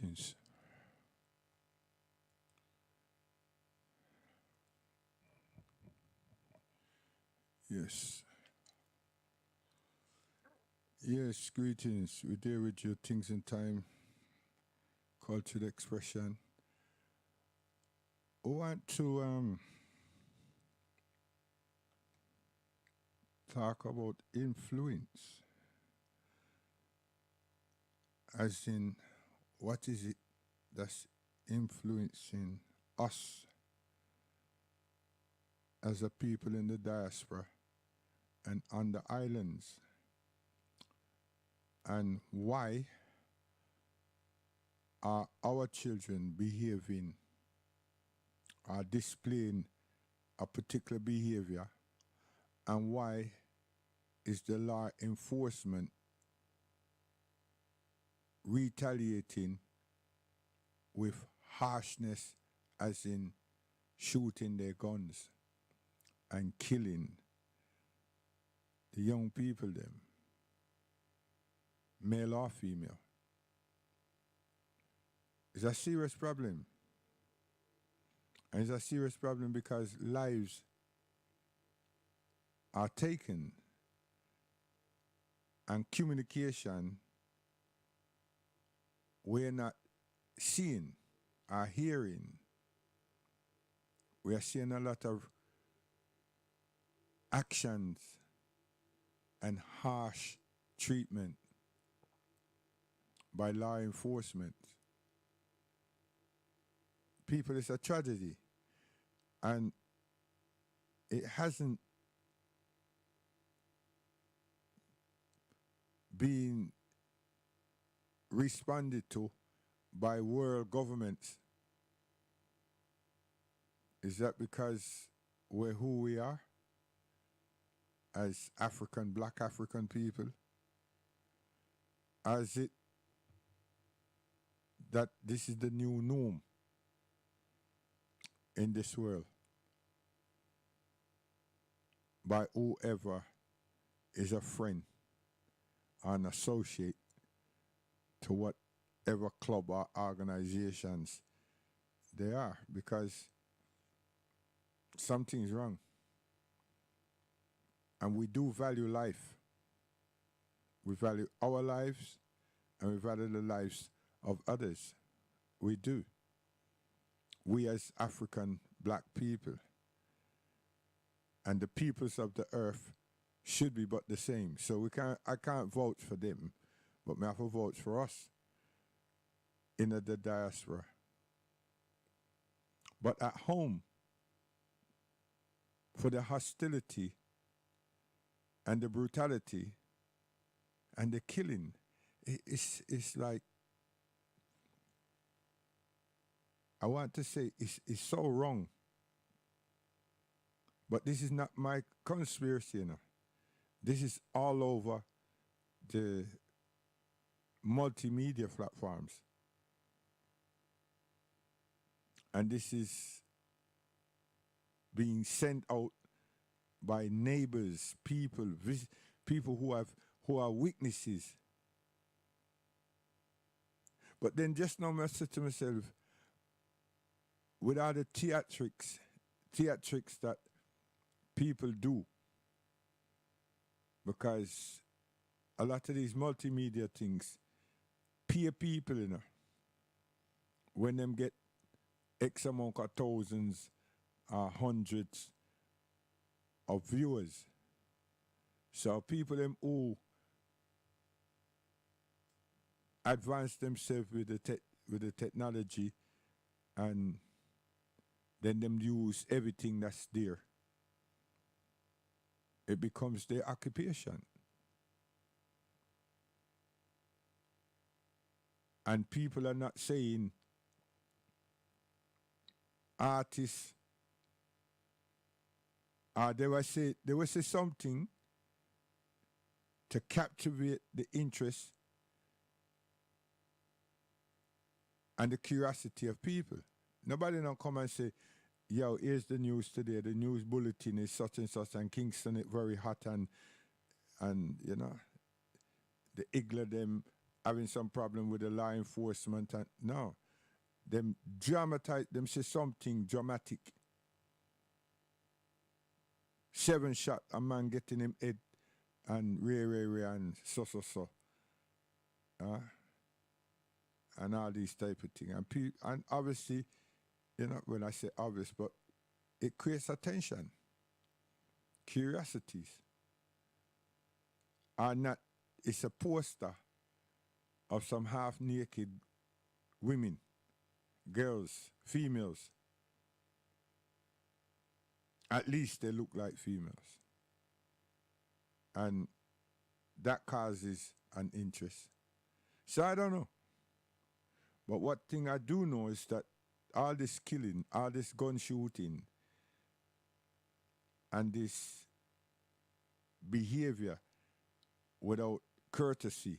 Greetings. Yes. Yes, greetings. We're there with your things in time, cultural expression. I want to talk about influence, as in what is it that's influencing us as a people in the diaspora and on the islands, and why are our children behaving or displaying a particular behavior, and why is the law enforcement retaliating with harshness, as in shooting their guns and killing the young people them, male or female? It's a serious problem. And it's a serious problem because lives are taken and communication we're not seeing or hearing. We are seeing a lot of actions and harsh treatment by law enforcement. People, it's a tragedy. And it hasn't been responded to by world governments. Is that because we're who we are as black African people? Or is it that this is the new norm in this world by whoever is a friend or an associate to whatever club or organizations they are? Because something's wrong. And we do value life. We value our lives and we value the lives of others. We do. We as African black people and the peoples of the earth should be but the same. So I can't vote for them, but I have to vote for us in the diaspora. But at home, for the hostility and the brutality and the killing, it's like, I want to say it's so wrong. But this is not my conspiracy, you know. This is all over the multimedia platforms. And this is being sent out by neighbors, people who are witnesses. But then just now I said to myself, with all the theatrics that people do, because a lot of these multimedia things pay people, you know, when them get X amount of thousands or hundreds of viewers. So people them who advance themselves with the technology, and then them use everything that's there, it becomes their occupation. And people are not saying artists, they will say something to captivate the interest and the curiosity of people. Nobody don't come and say, yo, here's the news today. The news bulletin is such and such, and Kingston is very hot, and you know, the Igla them having some problem with the law enforcement. And no, them dramatize, them say something dramatic. 7 shot, a man getting him head and ray and so. Uh, and all these type of things. And obviously, when I say obvious, but it creates attention, curiosities. And that it's a poster of some half-naked women, girls, females. At least they look like females. And that causes an interest. So I don't know. But what thing I do know is that all this killing, all this gun shooting, and this behavior without courtesy,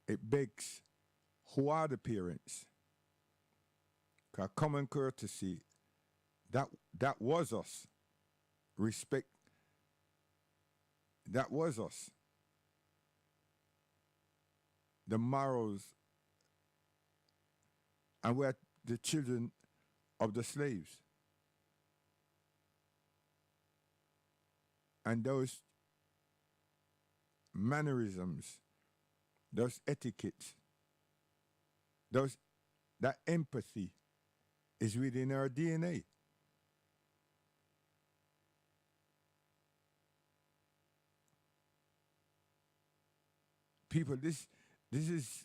it begs, who are the parents? Because common courtesy, that was us. Respect, that was us. The morals, and we're the children of the slaves. And those mannerisms, those etiquettes, that empathy is within our DNA. People, this is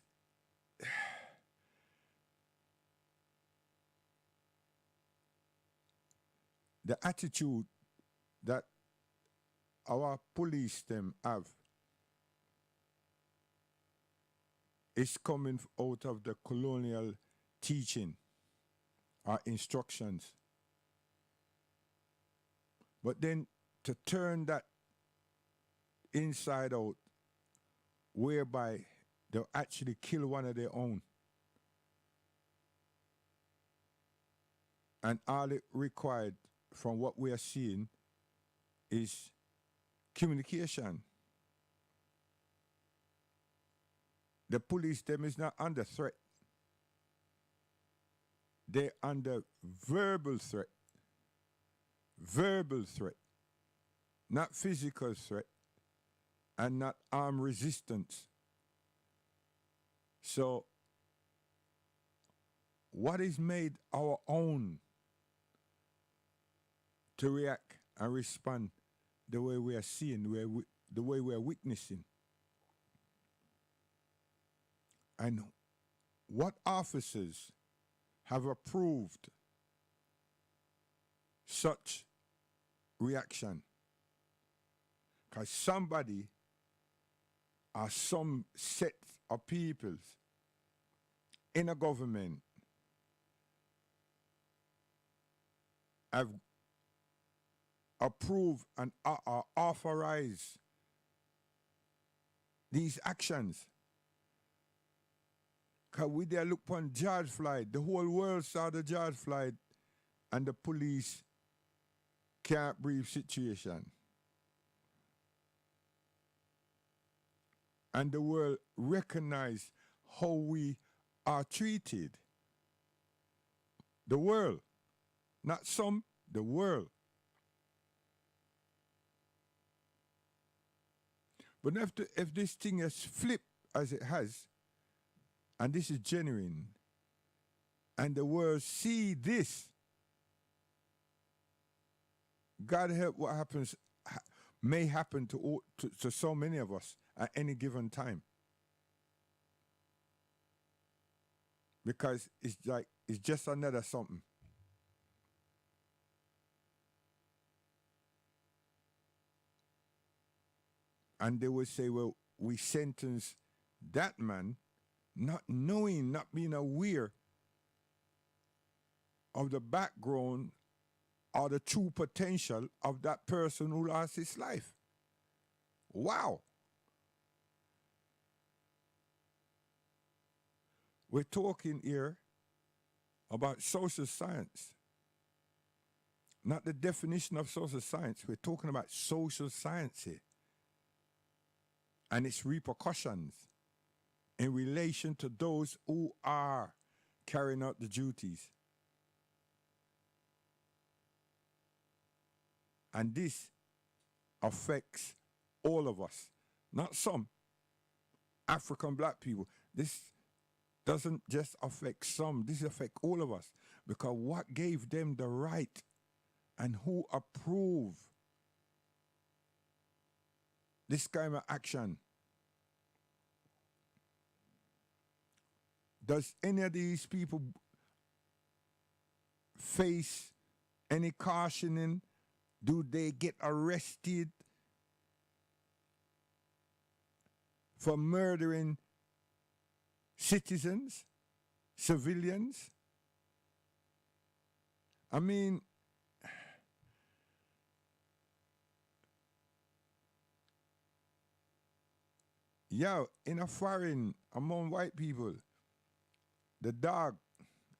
the attitude that our police them have is coming out of the colonial teaching or instructions. But then to turn that inside out, whereby they'll actually kill one of their own. And all it required from what we are seeing is communication. The police, them is not under threat. They're under verbal threat. Verbal threat. Not physical threat. And not armed resistance. So, what is made our own to react and respond the way we are seeing, the way we are witnessing? And what officers have approved such reaction? Because somebody or some set of peoples in a government have approved and authorized these actions. Because we there look upon George Floyd, the whole world saw the George Floyd and the police can't breathe situation. And the world recognize how we are treated. The world, not some, the world. But if this thing has flipped as it has, and this is genuine, and the world see this, God help what happens may happen to so many of us at any given time. Because it's just another something. And they would say, well, we sentence that man not knowing, not being aware of the background or the true potential of that person who lost his life. Wow. We're talking here about social science. Not the definition of social science. We're talking about social science here. and its repercussions in relation to those who are carrying out the duties. And this affects all of us, not some African black people. This doesn't just affect some, this affects all of us. Because what gave them the right and who approved this kind of action? Does any of these people face any cautioning? Do they get arrested for murdering citizens, civilians? I mean, yeah, in a foreign, among white people, the dog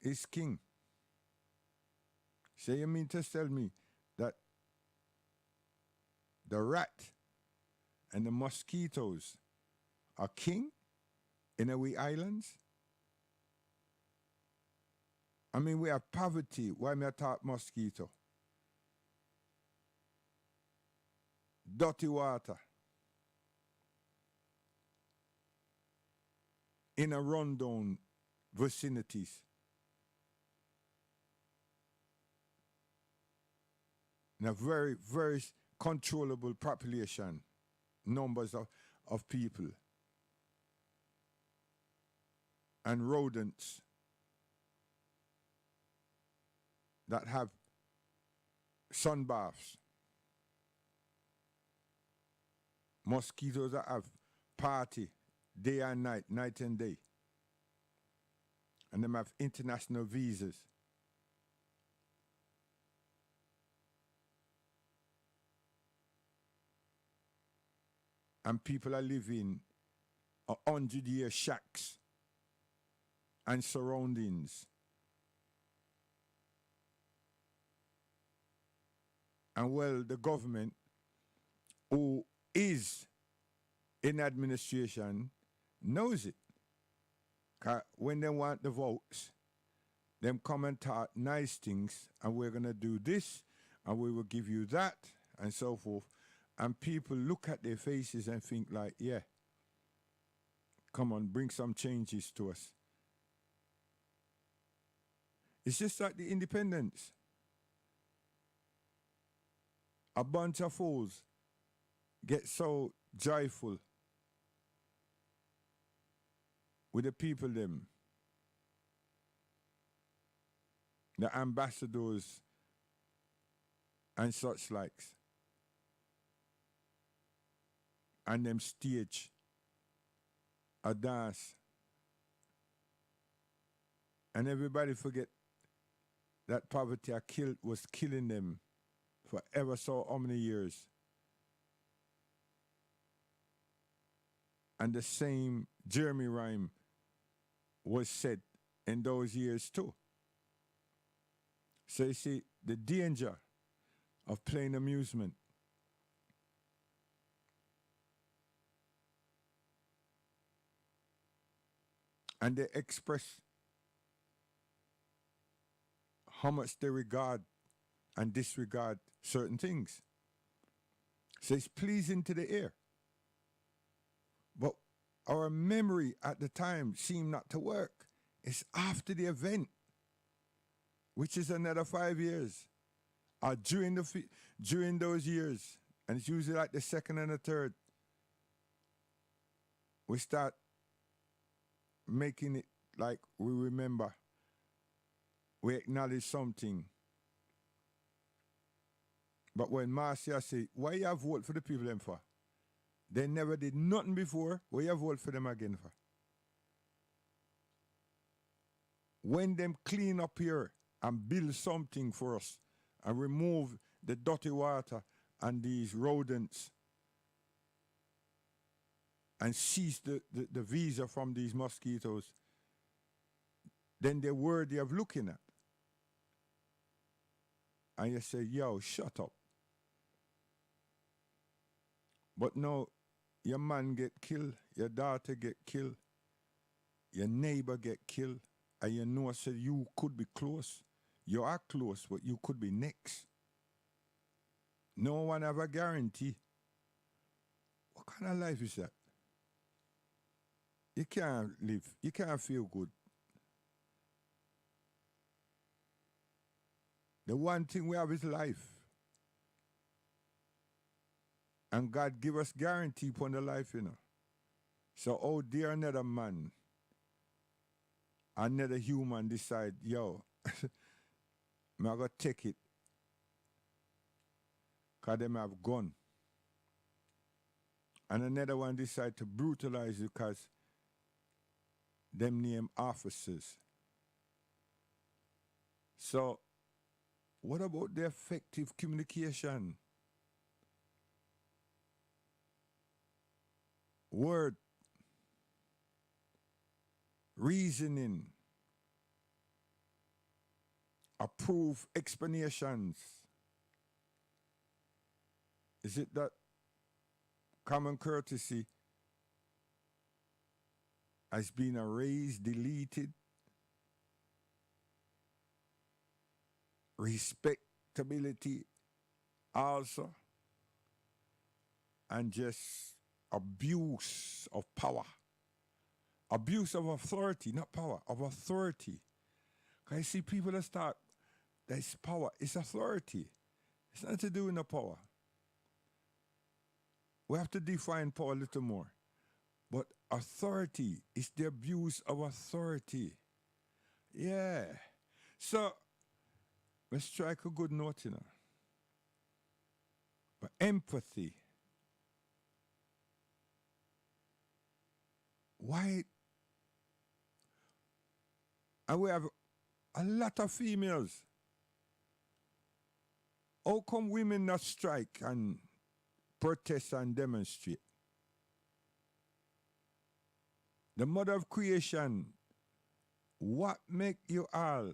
is king. So you mean to tell me that the rat and the mosquitoes are king in our islands? I mean, we have poverty. Why me I talk mosquito? Dirty water. In a rundown vicinities. In a very, very controllable population, numbers of people. And rodents that have sun baths. Mosquitoes that have party day and night, night and day. And them have international visas. And people are living 100-year shacks and surroundings. And well, the government, who is in administration, knows it. 'Cause when they want the votes, them come and talk nice things, and we're going to do this, and we will give you that, and so forth. And people look at their faces and think like, yeah, come on, bring some changes to us. It's just like the independence. A bunch of fools get so joyful with the people them, the ambassadors and such likes, and them stage a dance, and everybody forget that poverty was killing them for ever so how many years. And the same Jeremy rhyme was said in those years too. So you see the danger of playing amusement. And they express how much they regard and disregard certain things. So it's pleasing to the ear. But our memory at the time seemed not to work. It's after the event, which is another 5 years, or during those years, and it's usually like the second and the third, we start making it like we remember, we acknowledge something. But when Marcia say, why you have vote for the people them for? They never did nothing before, why you have vote for them again for? When them clean up here and build something for us and remove the dirty water and these rodents and seize the visa from these mosquitoes, then they're worthy of looking at. And you say, yo, shut up. But no, your man get killed, your daughter get killed, your neighbor get killed, and you know so you could be close. You are close, but you could be next. No one have a guarantee. What kind of life is that? You can't live. You can't feel good. The one thing we have is life. And God give us guarantee upon the life, you know. So, oh dear, another man, another human decide, yo, I'm going to take it. Because them have gun. And another one decide to brutalize you because them name officers. So, what about the effective communication? Word, reasoning, approved explanations. Is it that common courtesy has been erased, deleted? Respectability also, and just abuse of power, abuse of authority, not power, of authority. I see people that start, that's power, it's authority. It's nothing to do with no power. We have to define power a little more. But authority is the abuse of authority. Yeah. So, let's strike a good note, you know. But empathy. Why? And we have a lot of females. How come women not strike and protest and demonstrate? The mother of creation, what make you all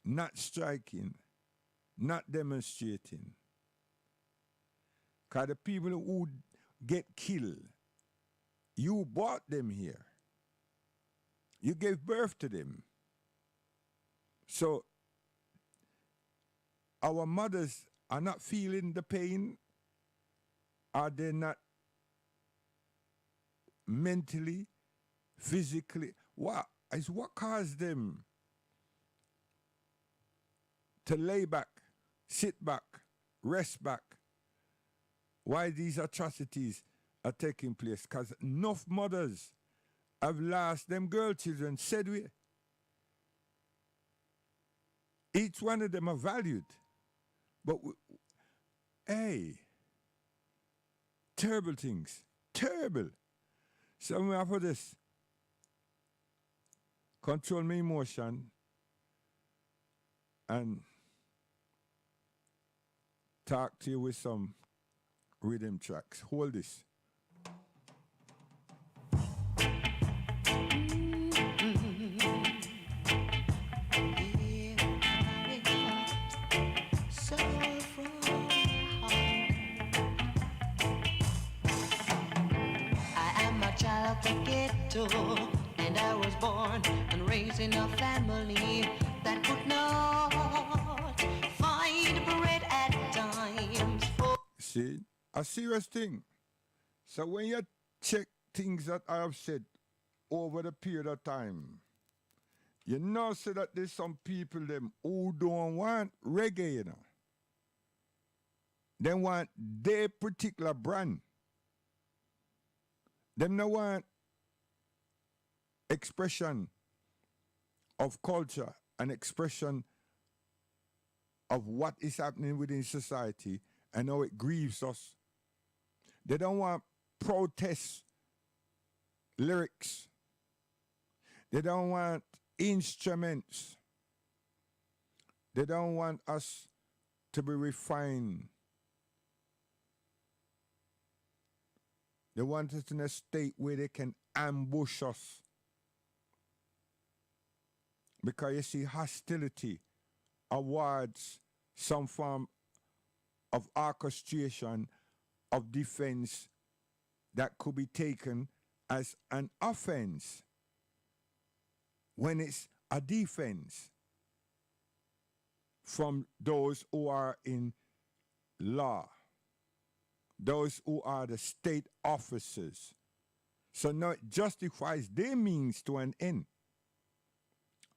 not striking, not demonstrating? Because the people who get killed, you brought them here. You gave birth to them. So our mothers are not feeling the pain. Are they not mentally, physically? What is what caused them to lay back, sit back, rest back? Why these atrocities are taking place? Because enough mothers have lost them girl children, said we. Each one of them are valued. But, hey, terrible things, terrible. So I'm after this. Control my emotion and talk to you with some rhythm tracks. Hold this. The ghetto, and I was born and raised in a family that could not find bread at times. See, a serious thing. So when you check things that I have said over the period of time, you know so that there's some people them who don't want reggae, you know. They want their particular brand. Them no want expression of culture, an expression of what is happening within society and how it grieves us. They don't want protest lyrics. They don't want instruments. They don't want us to be refined. They want us in a state where they can ambush us. Because you see, hostility awards some form of orchestration of defense that could be taken as an offense when it's a defense from those who are in law, those who are the state officers. So now it justifies their means to an end.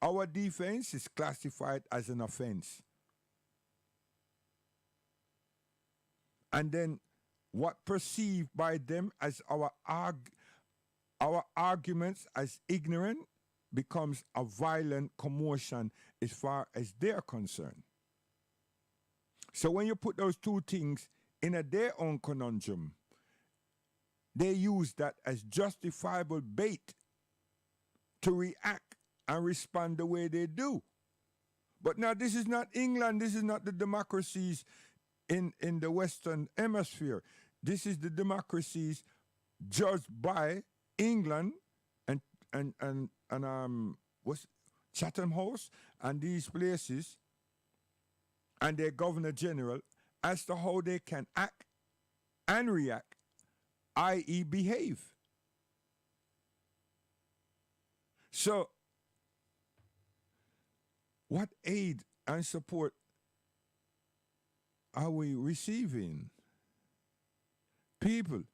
Our defense is classified as an offense. And then what perceived by them as our arguments as ignorant becomes a violent commotion as far as they're concerned. So when you put those two things in their own conundrum, they use that as justifiable bait to react and respond the way they do. But now this is not England, this is not the democracies in the Western Hemisphere. This is the democracies judged by England and what's Chatham House and these places and their Governor General as to how they can act and react, i.e. behave. So, what aid and support are we receiving? People,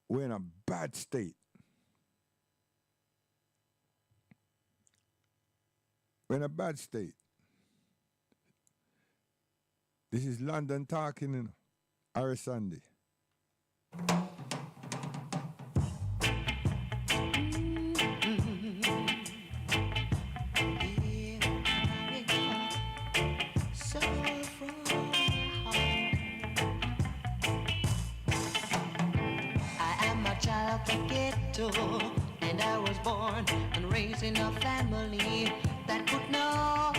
we're in a bad state. We're in a bad state. This is London talking, you know. Harry Sunday. The ghetto, and I was born and raised in a family that could not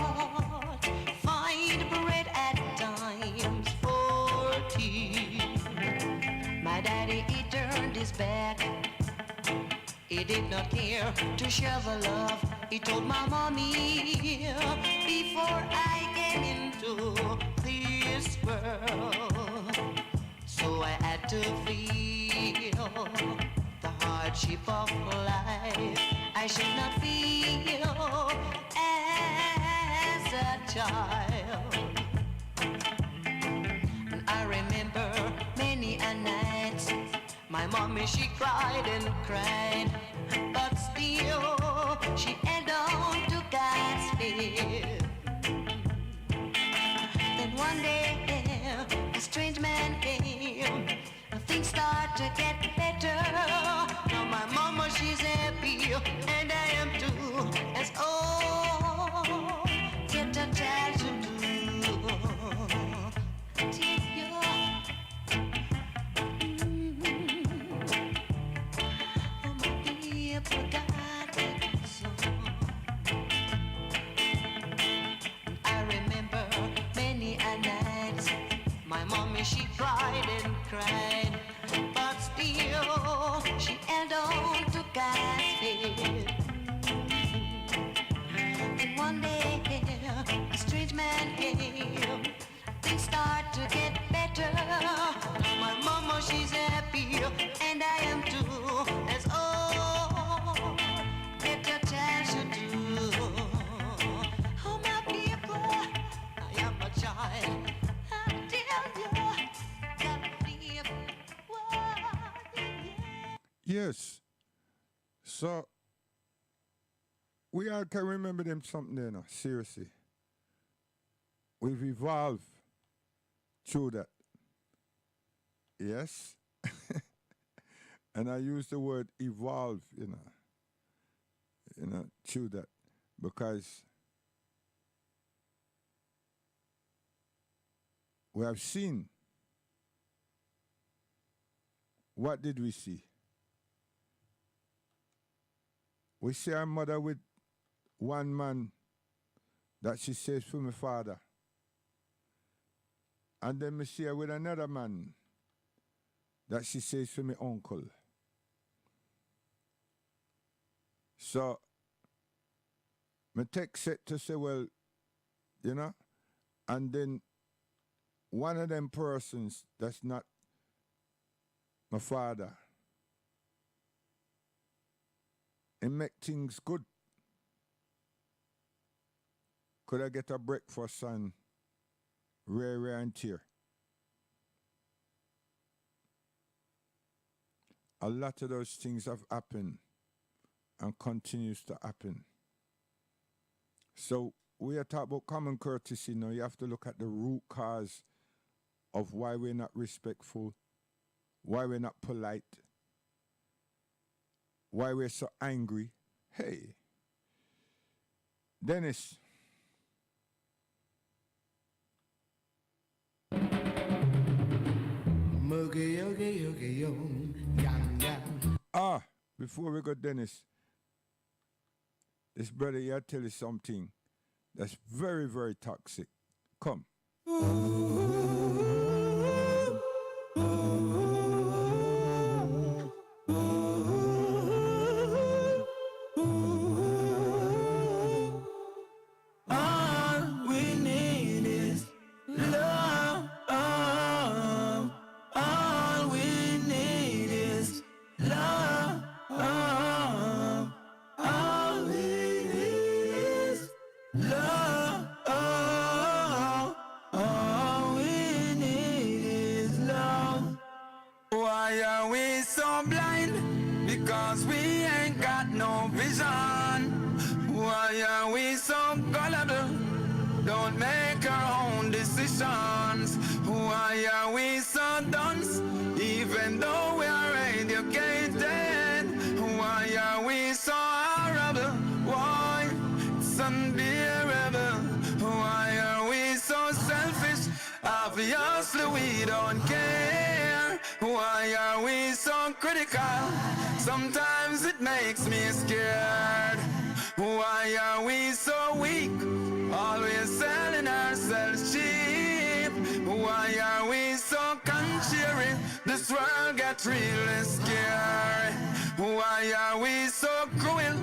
find bread at times for tea. My daddy, he turned his back. He did not care to share the love. He told my mommy before I came into this world. So I had to feel the hardship of life. I should not feel as a child. And I remember many a night my mommy, she cried and cried, but still she held on to God's faith. Then one day a strange man came. Things start to get better. Now my mama, she's happy, and I am too. As all get a child to do. Take your oh my people got it so. I remember many a night my mommy, she cried and cried, but still she held on to God's faith. And one day a strange man came. Things start to get better. My mama, she's happy, and I am too. As all get a chance to do. Oh my people, I am a child. Yes. So we all can remember them something there now, seriously. We've evolved through that. Yes. And I use the word evolve, through that. Because we have seen. What did we see? We see our mother with one man that she says for my father. And then we see her with another man that she says for my uncle. So, my text said to say, well, and then one of them persons that's not my father, he make things good. Could I get a breakfast and rare and tear? A lot of those things have happened and continues to happen. So we are talking about common courtesy now. You have to look at the root cause of why we're not respectful, why we're not polite, why we're so angry. Hey, Dennis. Before we go, Dennis, this brother here tell you something that's very, very toxic. Come. Obviously we don't care. Why are we so critical? Sometimes it makes me scared. Why are we so weak? Always selling ourselves cheap. Why are we so contrary? This world gets really scary. Why are we so cruel?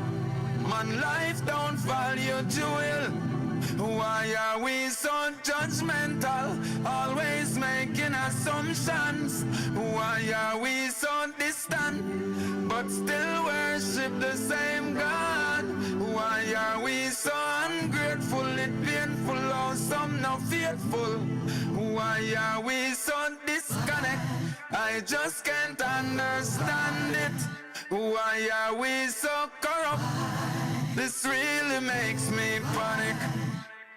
Man, life don't value jewel. Why are we so judgmental, always making assumptions? Why are we so distant, but still worship the same God? Why are we so ungrateful, it painful, or some not faithful? Why are we so disconnect? I just can't understand it. Why are we so corrupt? This really makes me panic.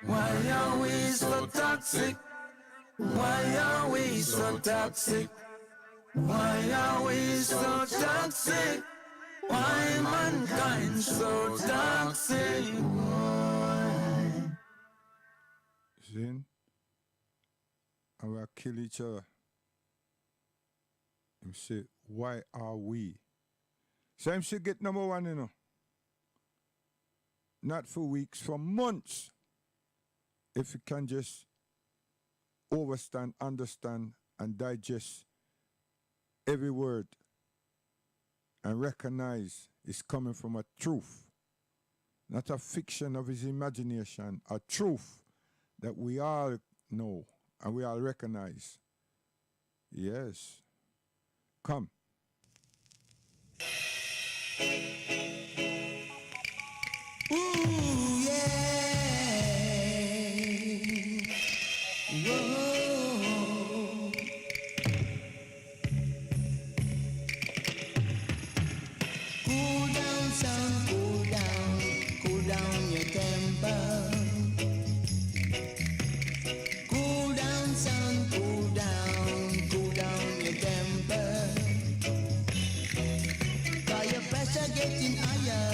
Why are we so toxic? Why are we so toxic? Why are we so toxic? Why mankind so toxic? Sin, and we'll kill each other. Him say, why are we? So him should get number one, you know. Not for weeks, for months. If you can just understand, and digest every word and recognize it's coming from a truth, not a fiction of his imagination, a truth that we all know and we all recognize. Yes. Come. Ooh, yeah. Whoa. Cool down, son, cool down your temper. Cool down, son, cool down your temper. Cause your pressure getting higher.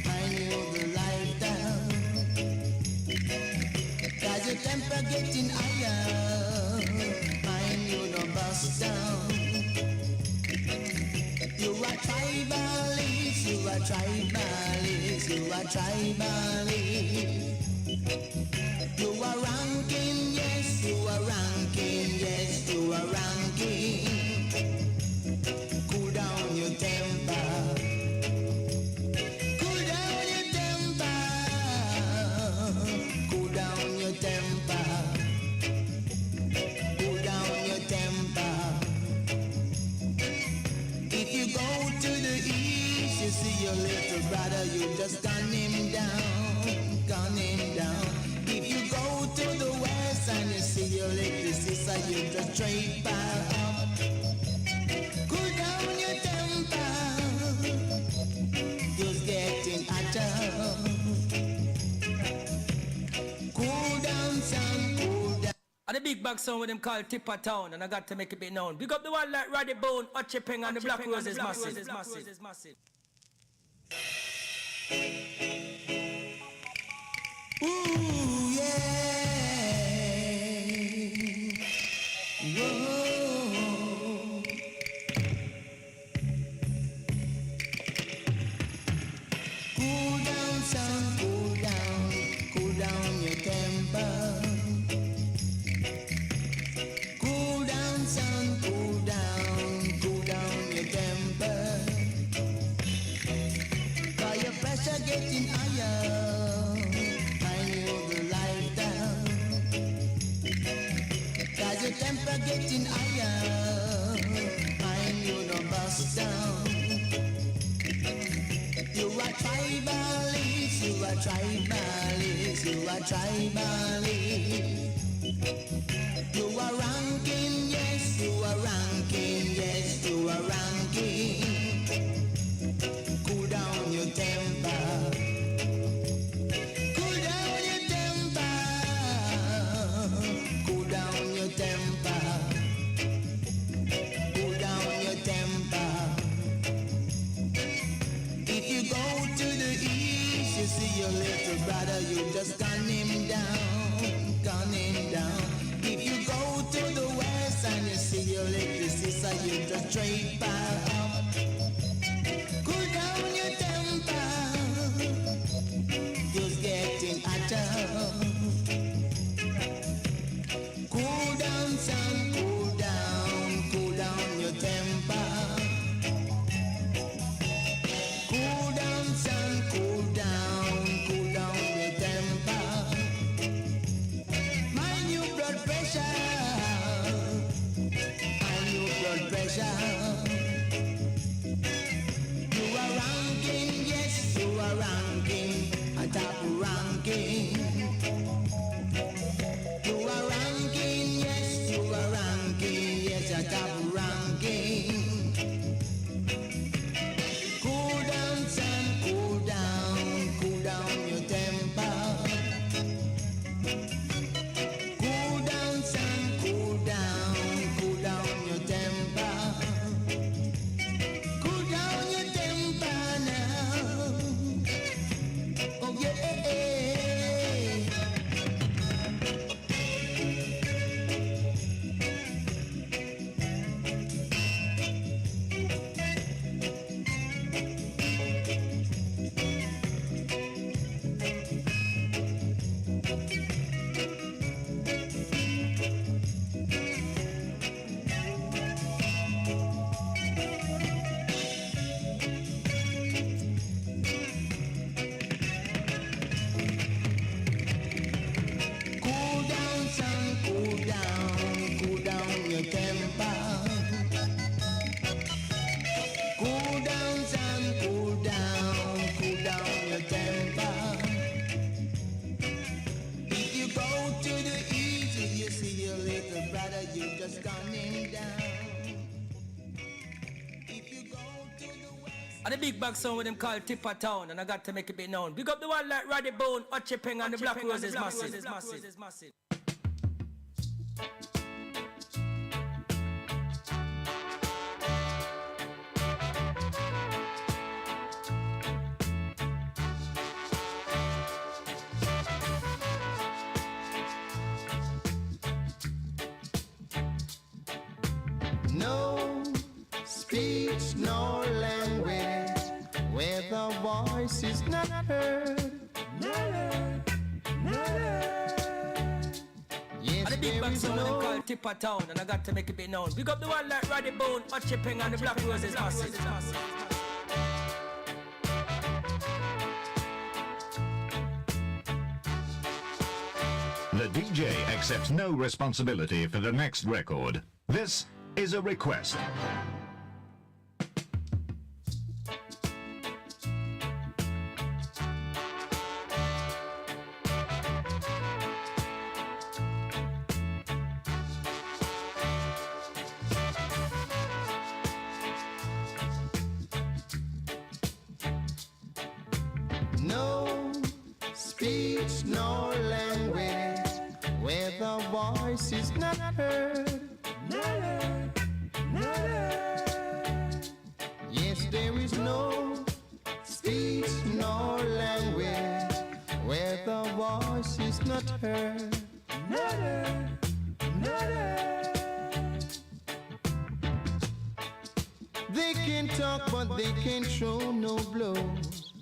I know the life down. Cause your temper getting higher. I know the bust down. You are tribalist, you are tribalist, you are tribalist. You are ranking, yes, you are ranking, yes, you are ranking. Cool down your temper. Cool down your temper. Cool down your temper. Cool down your temper. your little brother, you just gun him down, gun him down. If you go to the west and you see your little sister, you just straight back up. Cool down your temper, just getting hotter. Cool down, son, cool down. And the big bag song with them called Tipper Town, and I got to make it be known. Big up the one like Roddy Bone, Ochi Peng, and the Black Rose is massive. Ooh, yeah. Whoa. Cool down, son, cool down your temper. Cool down, son, cool down your temper. 'Cause your pressure getting higher. I knew the light down. 'Cause your temper getting higher. I knew the bust down. You are tribalist, you are tribalist, you are tribalist. You are ranking, yes, you are ranking, yes, you are ranking. Cool down your temper. Cool down your temper. Cool down your temper. Cool down your temper. If you go to the east, you see your little brother, you just gun him down, gun him down. If you go to the west and you see your little sister, you just straight back up. Cool down your temper, just getting hotter. Cool down, son, cool down your temper. Cool down, son, cool down your temper. My new blood pressure, my new blood pressure. You are ranking, yes, you are ranking, a top ranking. You are ranking, yes, you are ranking, yes, a top ranking. Cool down, son, cool down your temper. Cool down, son, cool down your temper. Cool down your temper now. Oh yeah. Cool down, son, cool down your temper. Cool down, son, cool down your temper. If you go to the east, you see your little brother, you just gun him down. If you go to the west. And the big bag song with them called Tipper Town, and I got to make it be known. Big up the one like Roddy Bone, Ochi Peng, and the Black Rose is massive. No speech, no language, where the voice is not heard. Yes, And the big there bag is song with them no called Tipper Town, and I got to make it be known. Big up the one like Roddy Bone, Ochi Peng, and the Black Rose is massive. The DJ accepts no responsibility for the next record. This is a request. no speech nor language where the voice is not heard. Yes, there is no speech nor language where the voice is not heard. They can talk but they can show no blows.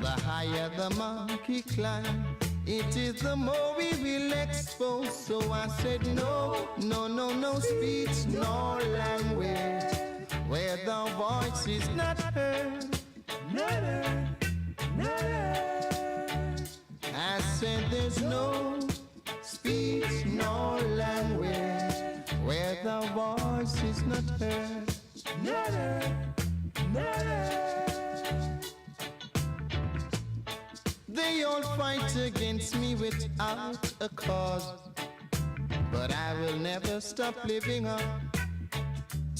The higher the monkey climb, it is the more we will expose. So I said no, no, no, no speech nor language where the voice is not heard. I said there's no speech nor language where the voice is not heard. They all fight against me without a cause, but I will never stop living up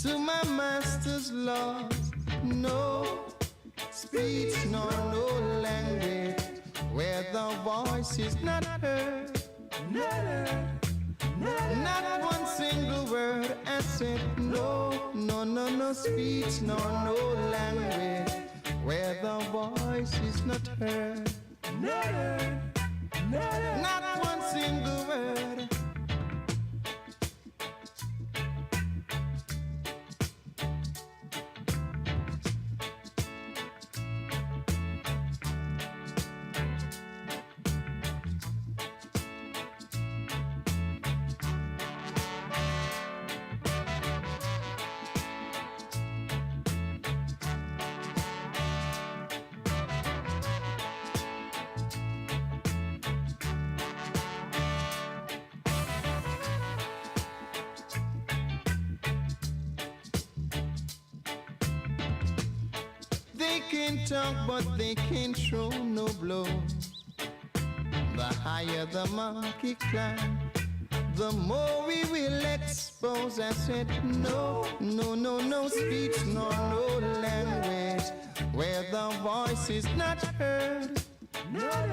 to my master's laws. No speech nor no language where the voice is not heard. Not one single word. I said no, no, no, no speech nor no language where the voice is not heard. Not one single word. They can talk but they can't show no blows. The higher the monkey climb, the more we will expose. I said no, no, no, no speech nor no language where the voice is not heard. Not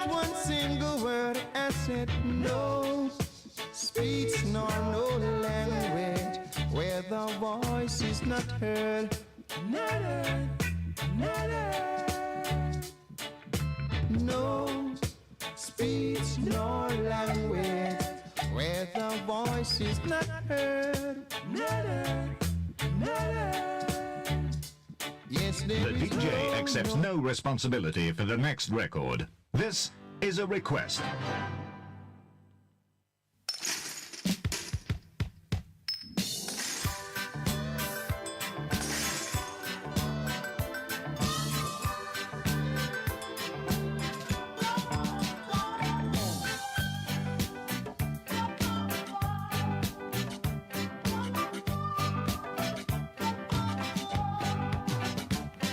one single word. I said no speech nor no language where the voice is not heard. No speech nor language where the voice is not heard. Yes, there The is DJ no, accepts no responsibility for the next record. This is a request.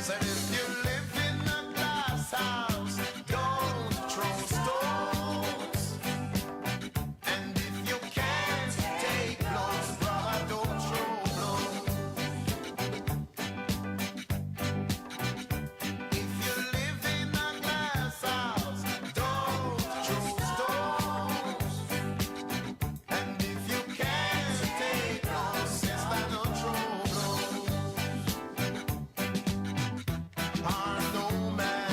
Said if you live in a glass house, don't throw stones. And if you can't take blows, brother, don't throw blows. If you live in a glass house, don't throw stones. And if you can't take blows, sister, don't throw blows. Harm no man,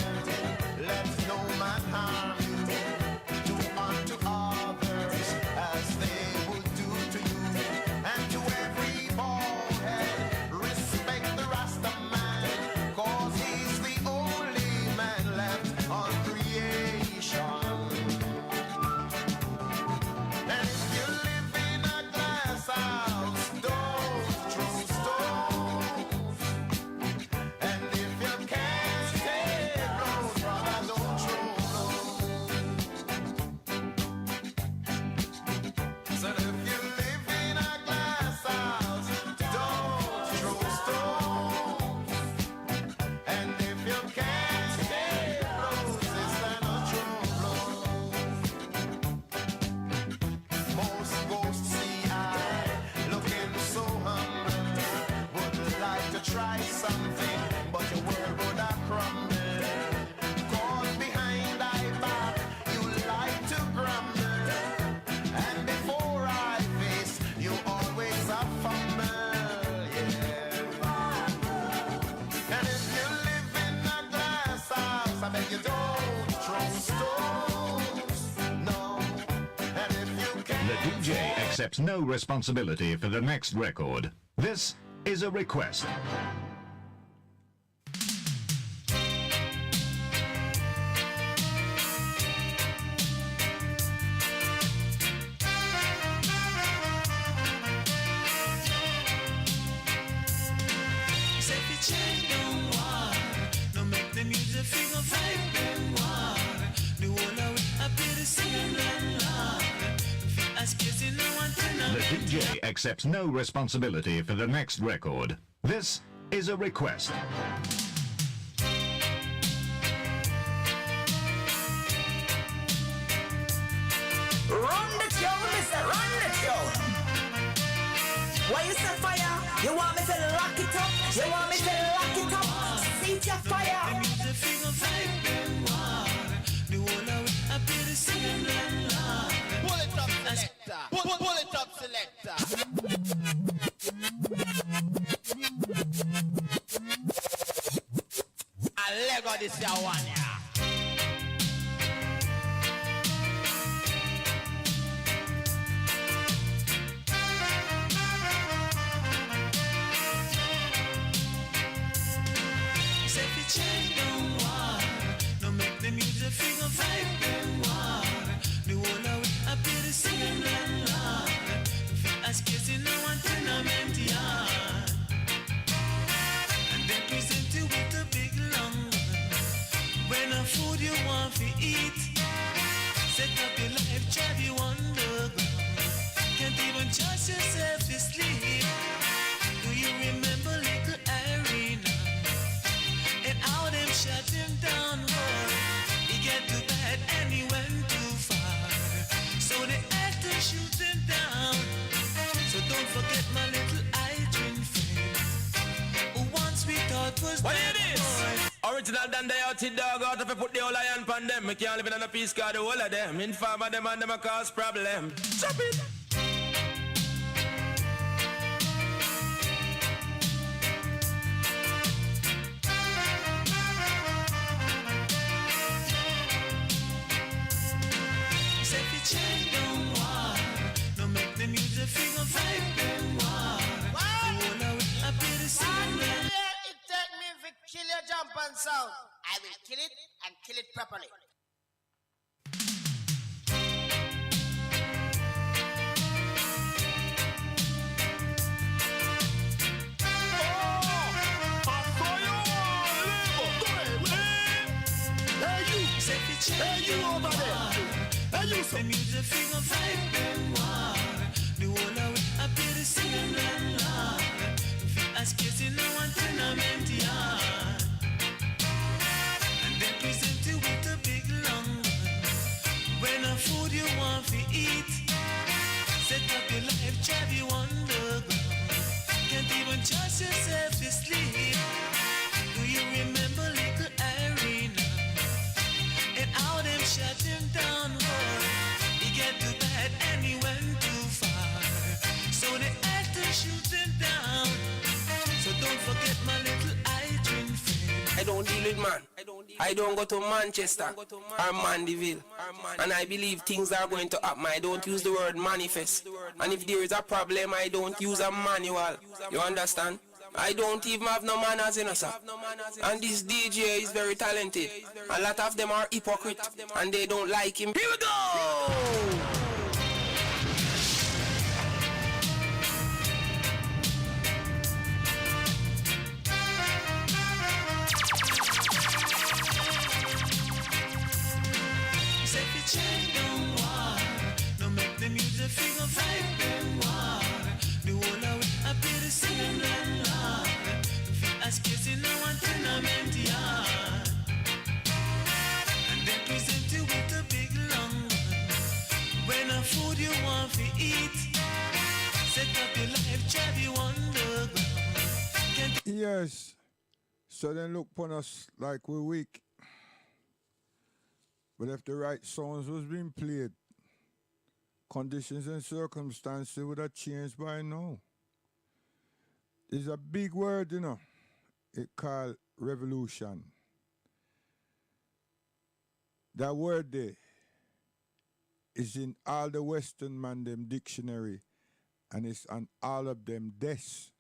let no man harm you. Do unto others as they would do to you. And to every bald head, respect the Rasta man, 'cause he's the only man left on creation. And if you live in a glass house, don't throw stones. And if you can't take blows, brother, don't throw blows. So if you live in a glass house, don't throw stones. And if you can't take blows, sister, don't throw blows. Most ghosts see I looking so humble, would like to try something, but your world would have crumbled. accepts no responsibility for the next record. This is a request. The DJ accepts no responsibility for the next record. This is a request. Run the tune, mister, run the tune. Why you say fire? You want me to lock it up? You want me to lock it up? Seat your fire. Pull it up, selector. Pull it up, selector. I Lego this your one, yeah. Food you want to eat. Set up your life, drive you underground. Can't even trust yourself to sleep. Do you remember little Irene? And how them shut him down? Oh, he got too bad and he went too far. So they had to shoot him down. So don't forget my little Adrian friend, who once we thought was What bad it is? boy. Original than the outside dog out if I put the whole iron pan them. Me can't live in a peace cause the whole of them. Informer them and them a cause problem. Chop it! Say fi change them war. No make them use the finger fight them war. The whole of it I be the same. It take me to kill your jump and sound. I will kill it and kill it properly. Say fi change them war. Make them use the finger fight them war. The whole of it I be the same landlord. Fi ask you see no one tenement yard. They present you with a big long one. When a food you want to eat, set up your life, drive you underground. Can't even trust yourself to sleep. Do you remember little Irene? And how them shut him down? Oh, he got too bad and he went too far. So they had to shoot him down. So don't forget my little Adrian friend. I don't deal with man. I don't go to Manchester or Mandeville. And I believe things are going to happen. I don't use the word manifest. And if there is a problem, I don't use a manual. You understand? I don't even have no manners in us. And this DJ is very talented. A lot of them are hypocrite and they don't like him. Here we go! Change them war. No make them use the finger fight them war. The whole of it I be the same landlord. Fi ask you see no one tenement yard. And they present you with a big long one. When a food you want to eat, set up your life, drive you underground. Yes. So then look upon us like we're weak. But if the right songs was being played, conditions and circumstances would have changed by now. It's a big word, you know. It called revolution. That word there is in all the Western man them dictionary and it's on all of them desks.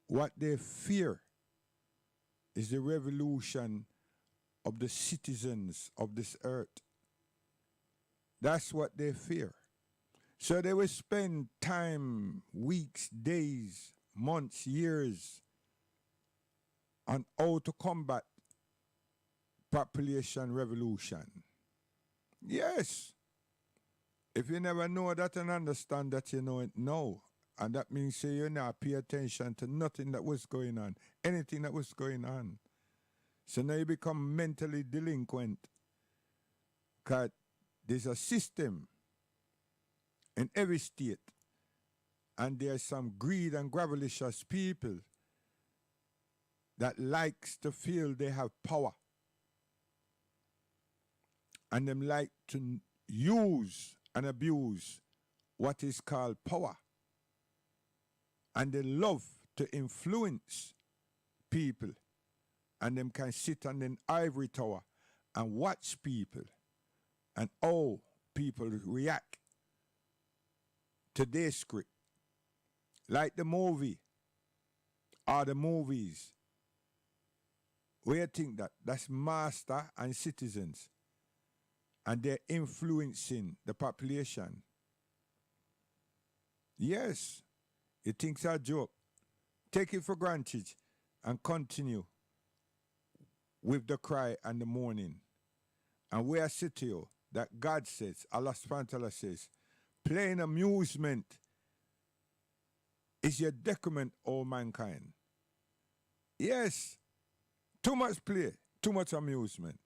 What they fear is the revolution of the citizens of this earth. That's what they fear. So they will spend time, weeks, days, months, years on how to combat population revolution. Yes. If you never know that and understand that, you know it now. And that means say you not pay attention to nothing that was going on, anything that was going on. So now you become mentally delinquent. Because there's a system in every state. And there's some greed and gravelicious people that likes to feel they have power. And them like to use and abuse what is called power. And they love to influence people. And them can sit on an ivory tower and watch people and how people react to their script. Like the movie or the movies. Where you think that? That's master and citizens. And they're influencing the population. Yes, you think it's a joke. Take it for granted and continue with the cry and the mourning. And where I say to you that God says, Allah subhanahu wa ta'ala says, plain amusement is your decrement, O mankind. Yes, too much play, too much amusement.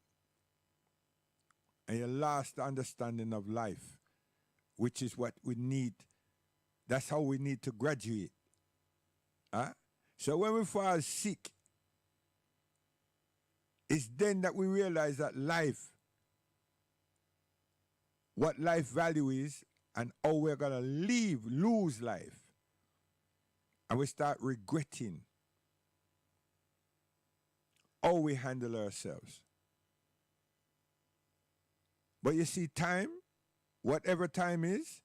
And you lost the understanding of life, which is what we need. That's how we need to graduate. Huh? So when we fall sick, it's then that we realize that life, what life value is, and how we're going to lose life. And we start regretting how we handle ourselves. But you see, time, whatever time is,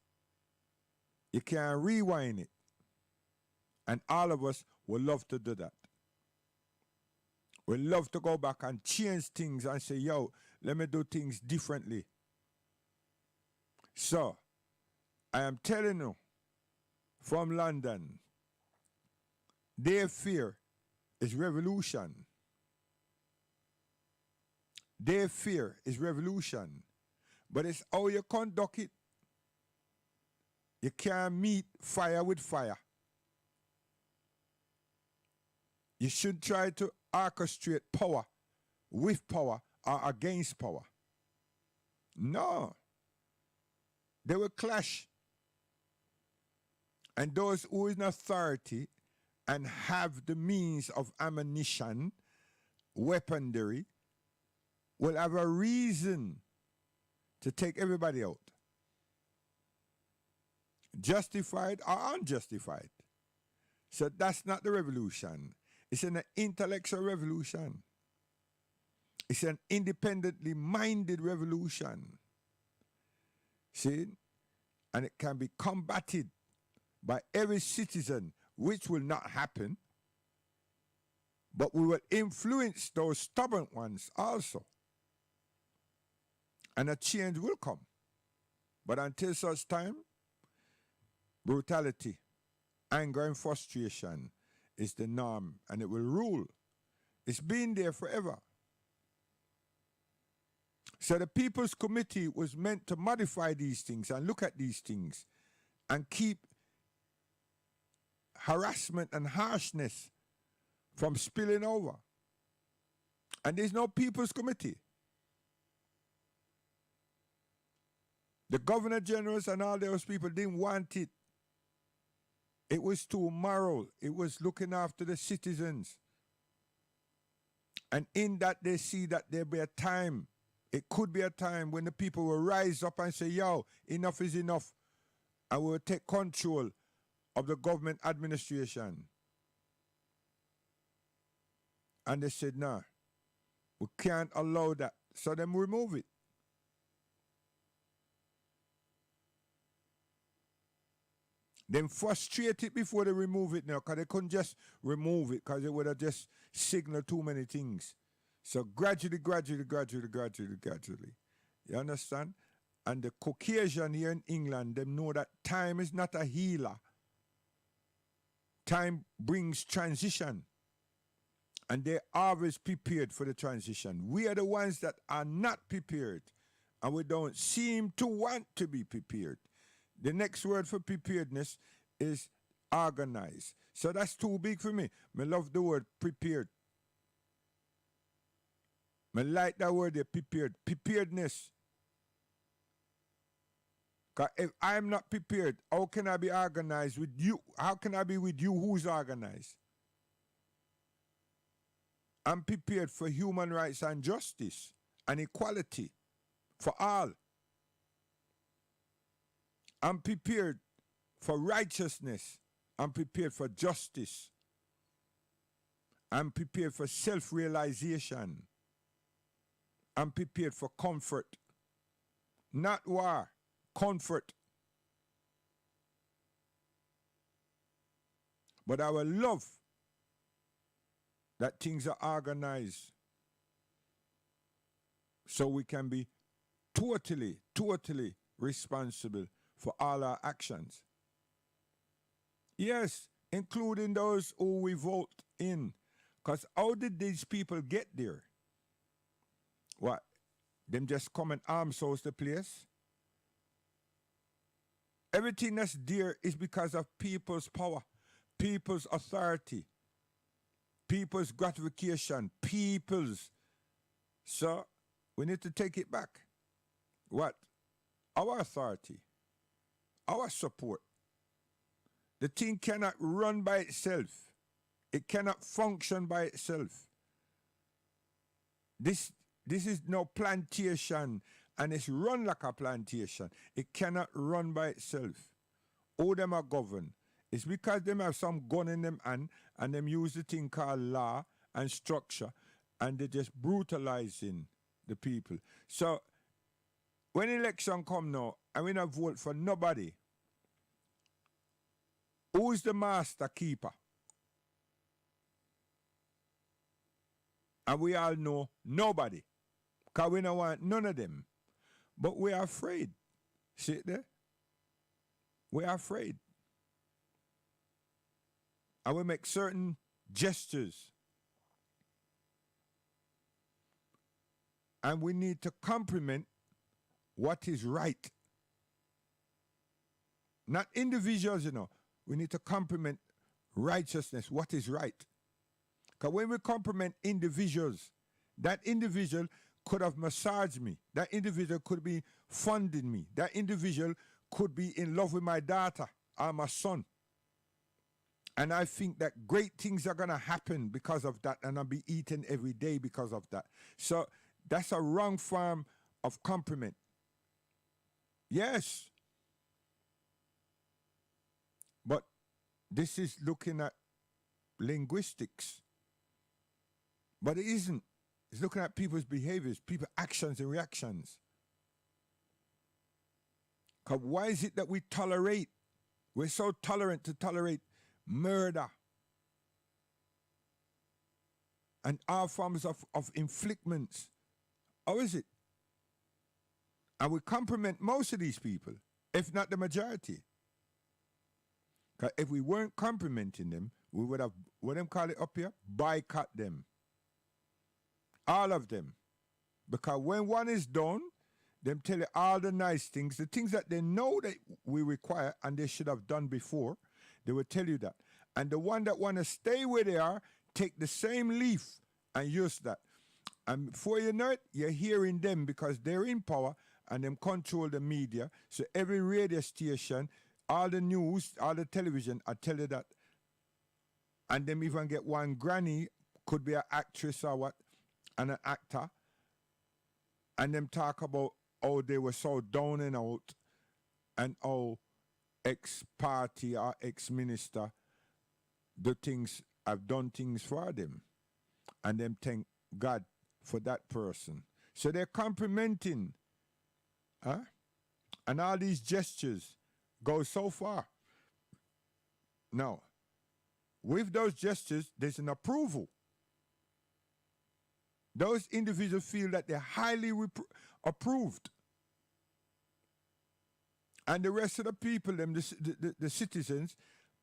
you can rewind it. And all of us will love to do that. We love to go back and change things and say, yo, let me do things differently. So, I am telling you, from London, their fear is revolution. Their fear is revolution. But it's how you conduct it. You can't meet fire with fire. You should try to orchestrate power with power or against power. No. They will clash. And those who are in authority and have the means of ammunition, weaponry, will have a reason to take everybody out. Justified or unjustified. So that's not the revolution. It's an intellectual revolution. It's an independently minded revolution. See? And it can be combated by every citizen, which will not happen. But we will influence those stubborn ones also. And a change will come. But until such time, brutality, anger, and frustration is the norm, and it will rule. It's been there forever. So the People's Committee was meant to modify these things and look at these things and keep harassment and harshness from spilling over. And there's no People's Committee. The Governor Generals and all those people didn't want it. It was too moral. It was looking after the citizens. And in that they see that there'll be a time, it could be a time when the people will rise up and say, yo, enough is enough. And we'll take control of the government administration. And they said, nah, we can't allow that. So then remove it. Them frustrate it before they remove it now, because they couldn't just remove it, because it would have just signaled too many things. So gradually. You understand? And the Caucasian here in England, them know that time is not a healer. Time brings transition. And they're always prepared for the transition. We are the ones that are not prepared. And we don't seem to want to be prepared. The next word for preparedness is organize. So that's too big for me. I love the word prepared. I like that word there, prepared. Preparedness. Because if I'm not prepared, how can I be organized with you? How can I be with you who's organized? I'm prepared for human rights and justice and equality for all. I'm prepared for righteousness. I'm prepared for justice. I'm prepared for self-realization. I'm prepared for comfort. Not war, comfort. But I will love that things are organized so we can be totally responsible for all our actions. Yes, including those who we vote in. Because how did these people get there? What? Them just come and arm source the place? Everything that's there is because of people's power, people's authority, people's gratification, people's. So we need to take it back. What? Our authority, our support. The thing cannot run by itself. It cannot function by itself. This is no plantation, and it's run like a plantation. It cannot run by itself. All them are governed. It's because them have some gun in them hand, and them use the thing called law and structure, and they're just brutalizing the people. So when election come now, and we not vote for nobody, who's the master keeper? And we all know nobody. Because we don't want none of them. But we are afraid. See it there? We are afraid. And we make certain gestures. And we need to compliment what is right. Not individuals, you know. We need to compliment righteousness, what is right. Because when we compliment individuals, that individual could have massaged me. That individual could be funding me. That individual could be in love with my daughter or my son. And I think that great things are going to happen because of that, and I'll be eating every day because of that. So that's a wrong form of compliment. Yes. But this is looking at linguistics. But it isn't. It's looking at people's behaviors, people's actions and reactions. Because why is it that we tolerate? We're so tolerant to tolerate murder and all forms of inflictments. How is it? And we compliment most of these people, if not the majority. Because if we weren't complimenting them, we would have, what them call it up here? Boycott them. All of them. Because when one is done, them tell you all the nice things, the things that they know that we require and they should have done before, they will tell you that. And the one that want to stay where they are, take the same leaf and use that. And before you know it, you're hearing them because they're in power and them control the media. So every radio station, all the news, all the television, I tell you that. And them even get one granny, could be an actress or what, and an actor, and them talk about how they were so down and out, and how ex-party or ex-minister have done things for them, and them thank God for that person. So they're complimenting, and all these gestures go so far. Now, with those gestures, there's an approval. Those individuals feel that they're highly approved. And the rest of the people, the citizens,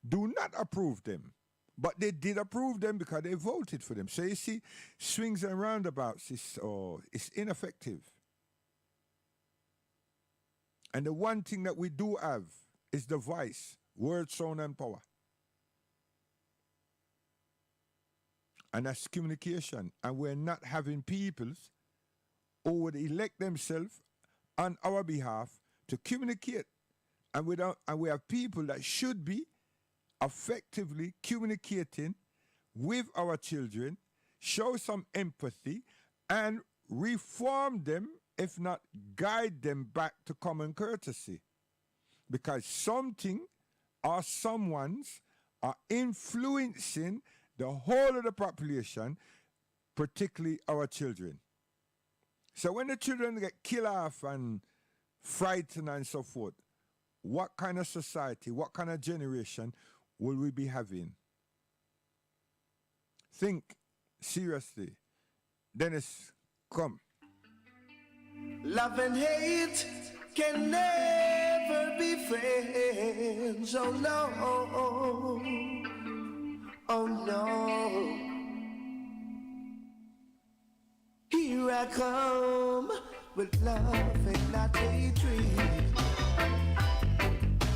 do not approve them. But they did approve them because they voted for them. So you see, swings and roundabouts it's ineffective. And the one thing that we do have is the voice, word, sound, and power. And that's communication. And we're not having peoples who would elect themselves on our behalf to communicate. And we have people that should be effectively communicating with our children, show some empathy, and reform them, if not guide them back to common courtesy. Because something or someone's are influencing the whole of the population, particularly our children. So when the children get killed off and frightened and so forth, what kind of society, what kind of generation will we be having? Think seriously. Dennis, come. Love and hate can never be friends. Oh no, oh no. Here I come with love and not hatred.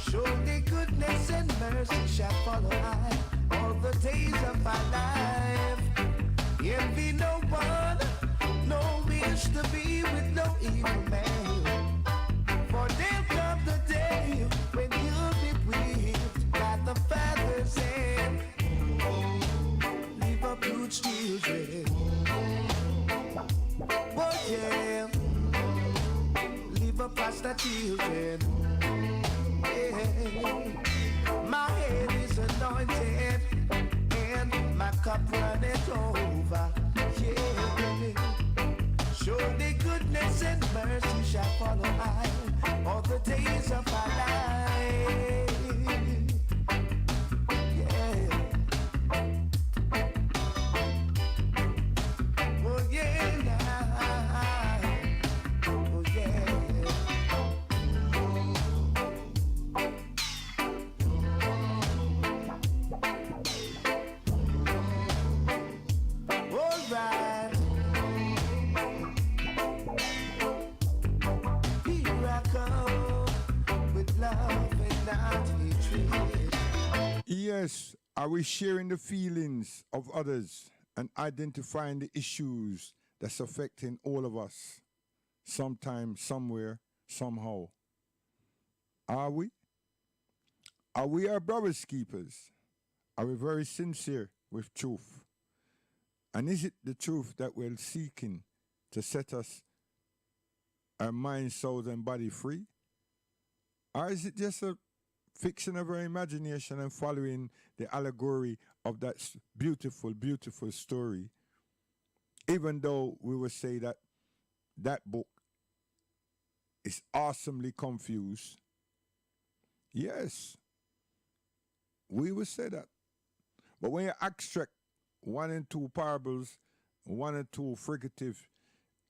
Surely goodness and mercy shall follow I all the days of my life. Envy no one, no wish to be with no evil man. For there'll come the day when you'll be whipped by the Father's hand. Leave up huge children. Oh yeah. Leave up pastor children. My head is anointed and my cup runneth over. Yeah. Surely goodness and mercy shall follow I all the days of my life. Yeah. Oh yeah. Oh yeah. Yes, are we sharing the feelings of others and identifying the issues that's affecting all of us? Sometime, somewhere, somehow. Are we? Are we our brothers keepers? Are we very sincere with truth? And is it the truth that we're seeking to set us, our mind, soul, and body free? Or is it just a fiction of our imagination and following the allegory of that beautiful, beautiful story? Even though we would say that that book is awesomely confused. Yes, we would say that. But when you extract one and two parables, one or two fricative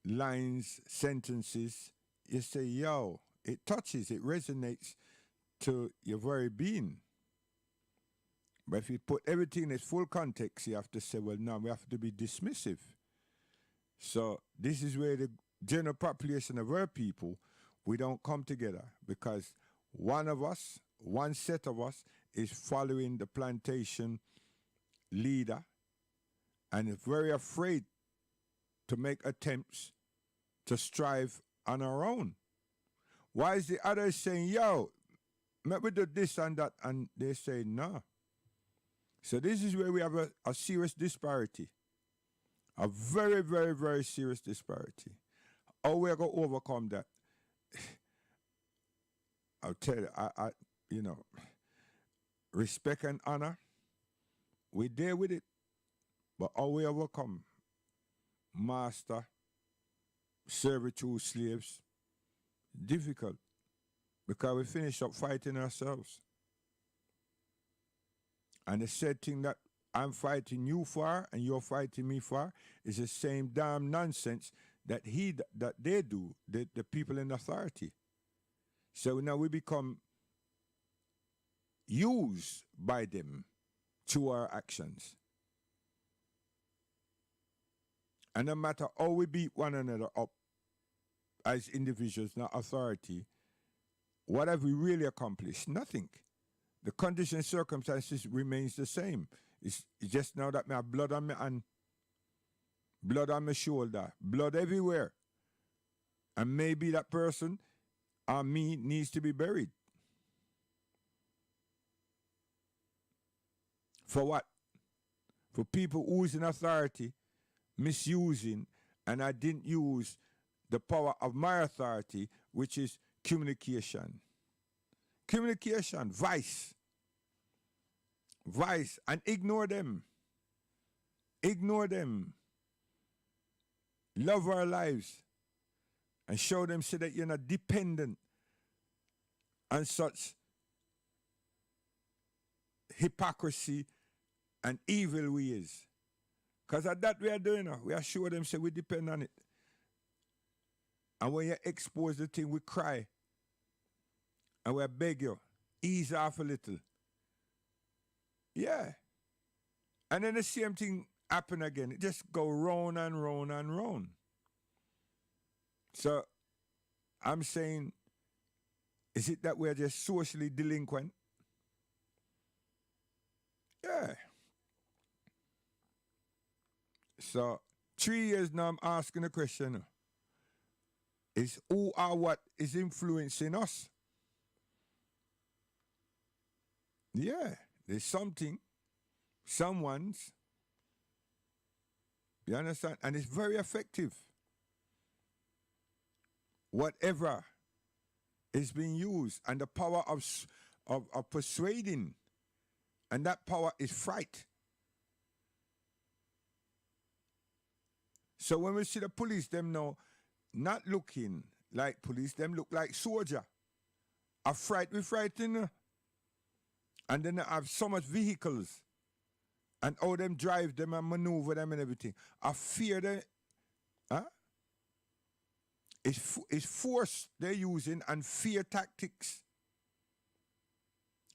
lines, sentences, you say, yo, it touches, it resonates to your very being. But if you put everything in its full context, you have to say, well, no, we have to be dismissive. So this is where the general population of our people, we don't come together because one of us, one set of us is following the plantation leader and is very afraid to make attempts to strive on our own. Why is the others saying, yo, maybe do this and that, and they say no. So this is where we have a serious disparity. A very, very, very serious disparity. How we're going to overcome that? I'll tell you, respect and honor, we there with it. But how we overcome master, servitude, slaves, difficult. Because we finish up fighting ourselves. And the said thing that I'm fighting you for and you're fighting me for is the same damn nonsense that they do, the people in authority. So now we become used by them to our actions. And no matter how we beat one another up as individuals, not authority, what have we really accomplished? Nothing. The conditions, circumstances remains the same. It's just now that I have blood on my hand, blood on my shoulder, blood everywhere. And maybe that person or me needs to be buried. For what? For people who's in authority, misusing, and I didn't use the power of my authority, which is communication. Communication, vice, and ignore them. Ignore them. Love our lives and show them so that you're not dependent on such hypocrisy and evil ways. Because of that we are doing, we are sure them say we depend on it. And when you expose the thing, we cry. And we beg you, ease off a little. Yeah. And then the same thing happen again. It just go round and round and round. So I'm saying, is it that we're just socially delinquent? Yeah. So 3 years now I'm asking the question, is who or what is influencing us? Yeah, there's something, someone's, you understand? And it's very effective. Whatever is being used, and the power of persuading, and that power is fright. So when we see the police, them now not looking like police, them look like soldier. A fright, we frighten. And then they have so much vehicles. And how them drive them and maneuver them and everything. I fear them. Huh? It's force they're using and fear tactics.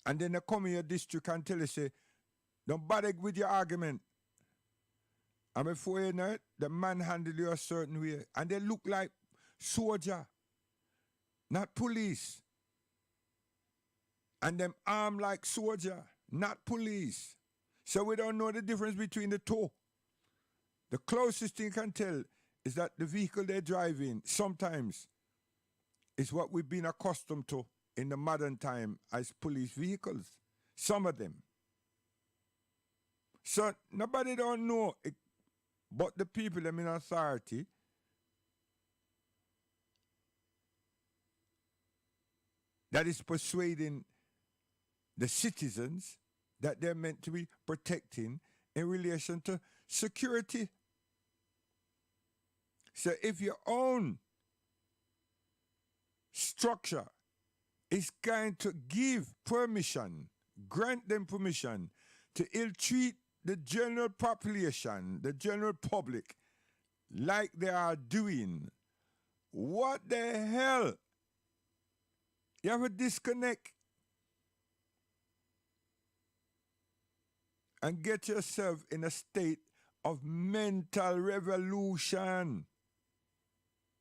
And then they come in your district and tell you, say, don't bother with your argument. And before you know it, the man handle you a certain way. And they look like soldier, not police. And them armed like soldier, not police. So we don't know the difference between the two. The closest thing you can tell is that the vehicle they're driving sometimes is what we've been accustomed to in the modern time as police vehicles. Some of them. So nobody don't know it, but the people them in authority that is persuading the citizens that they're meant to be protecting in relation to security. So if your own structure is going to give permission, grant them permission to ill-treat the general population, the general public, like they are doing, what the hell? You have a disconnect. And get yourself in a state of mental revolution.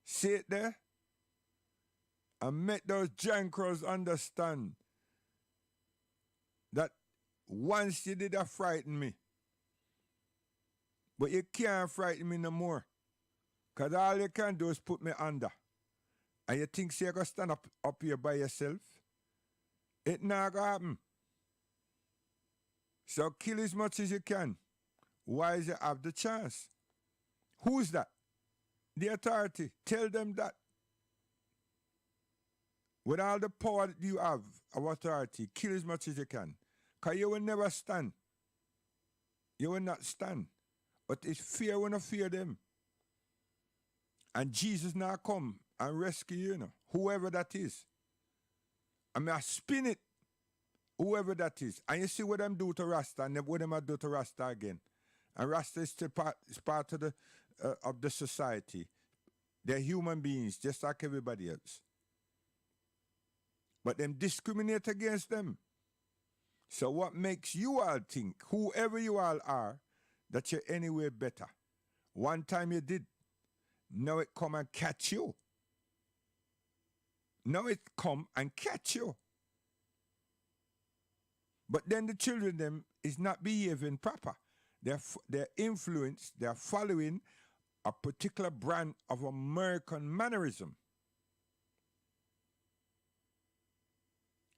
See it there? And make those jankros understand that once you did frighten me, but you can't frighten me no more. Because all you can do is put me under. And you think you're going to stand up here by yourself? It not going to happen. So kill as much as you can. Why you have the chance? Who's that? The authority. Tell them that. With all the power that you have of authority, kill as much as you can. Because you will never stand. You will not stand. But it's fear when I fear them. And Jesus now come and rescue you, whoever that is. I mean, I spin it. whoever that is. And you see what them do to Rasta and what them do to Rasta again. And Rasta is still part of the society. They're human beings, just like everybody else. But them discriminate against them. So what makes you all think, whoever you all are, that you're anywhere better? One time you did. Now it come and catch you. Now it come and catch you. But then the children them is not behaving proper. They're influenced, they're following a particular brand of American mannerism.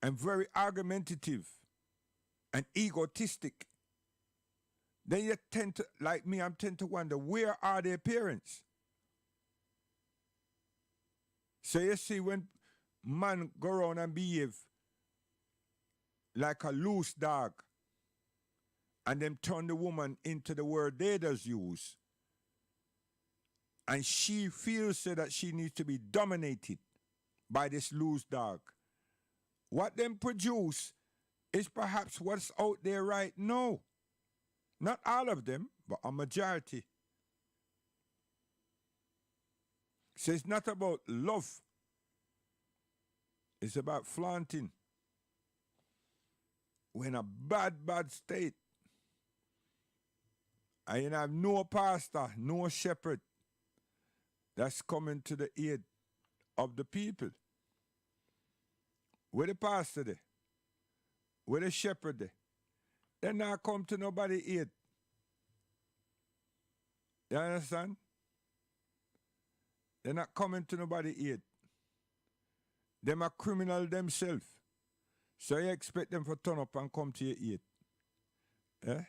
And very argumentative and egotistic. Then you tend to, like me, I tend to wonder, where are their parents? So you see, when man go around and behave like a loose dog, and then turn the woman into the word they does use, and she feels so that she needs to be dominated by this loose dog, what them produce is perhaps what's out there right now. Not all of them, but a majority. So it's not about love. It's about flaunting. We're in a bad, bad state. And you have no pastor, no shepherd that's coming to the aid of the people. Where the pastor there? Where the shepherd there? They not come to nobody aid. You understand? They're not coming to nobody aid. Them are criminal themselves. So you expect them to turn up and come to your aid. Eh?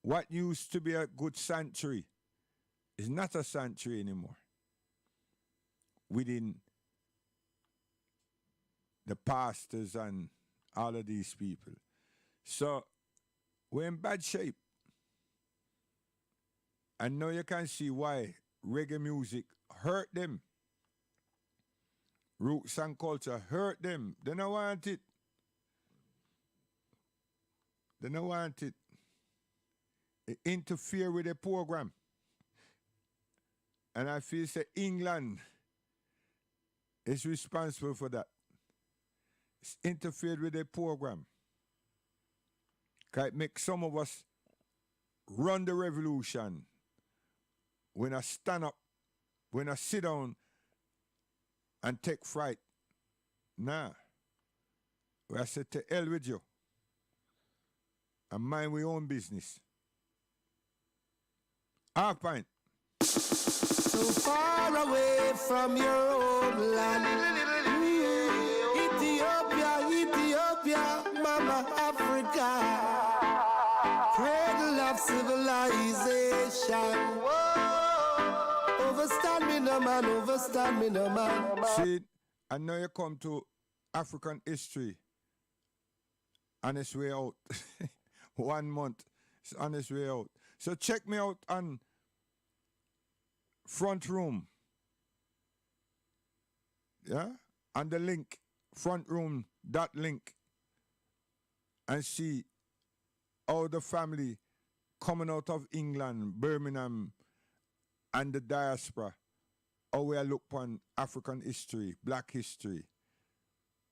What used to be a good sanctuary is not a sanctuary anymore. Within the pastors and all of these people. So we're in bad shape. And now you can see why reggae music hurt them. Roots and culture hurt them. They don't want it. They don't want it. It interfere with the program. And I feel say England is responsible for that. It's interfered with the program. It makes some of us run the revolution. When I stand up, when I sit down and take fright. Nah. Where I said to hell with you. And mind we own business. Half pint. So far away from your homeland. Ethiopia, Ethiopia, Mama Africa. Cradle of civilization. Overstand me no man, overstand me no man. See, I know you come to African history on its way out. 1 month, it's on its way out. So check me out on Front Room. Yeah? On the link, frontroom.link. And see how the family coming out of England, Birmingham, and the diaspora, how we look upon African history, black history.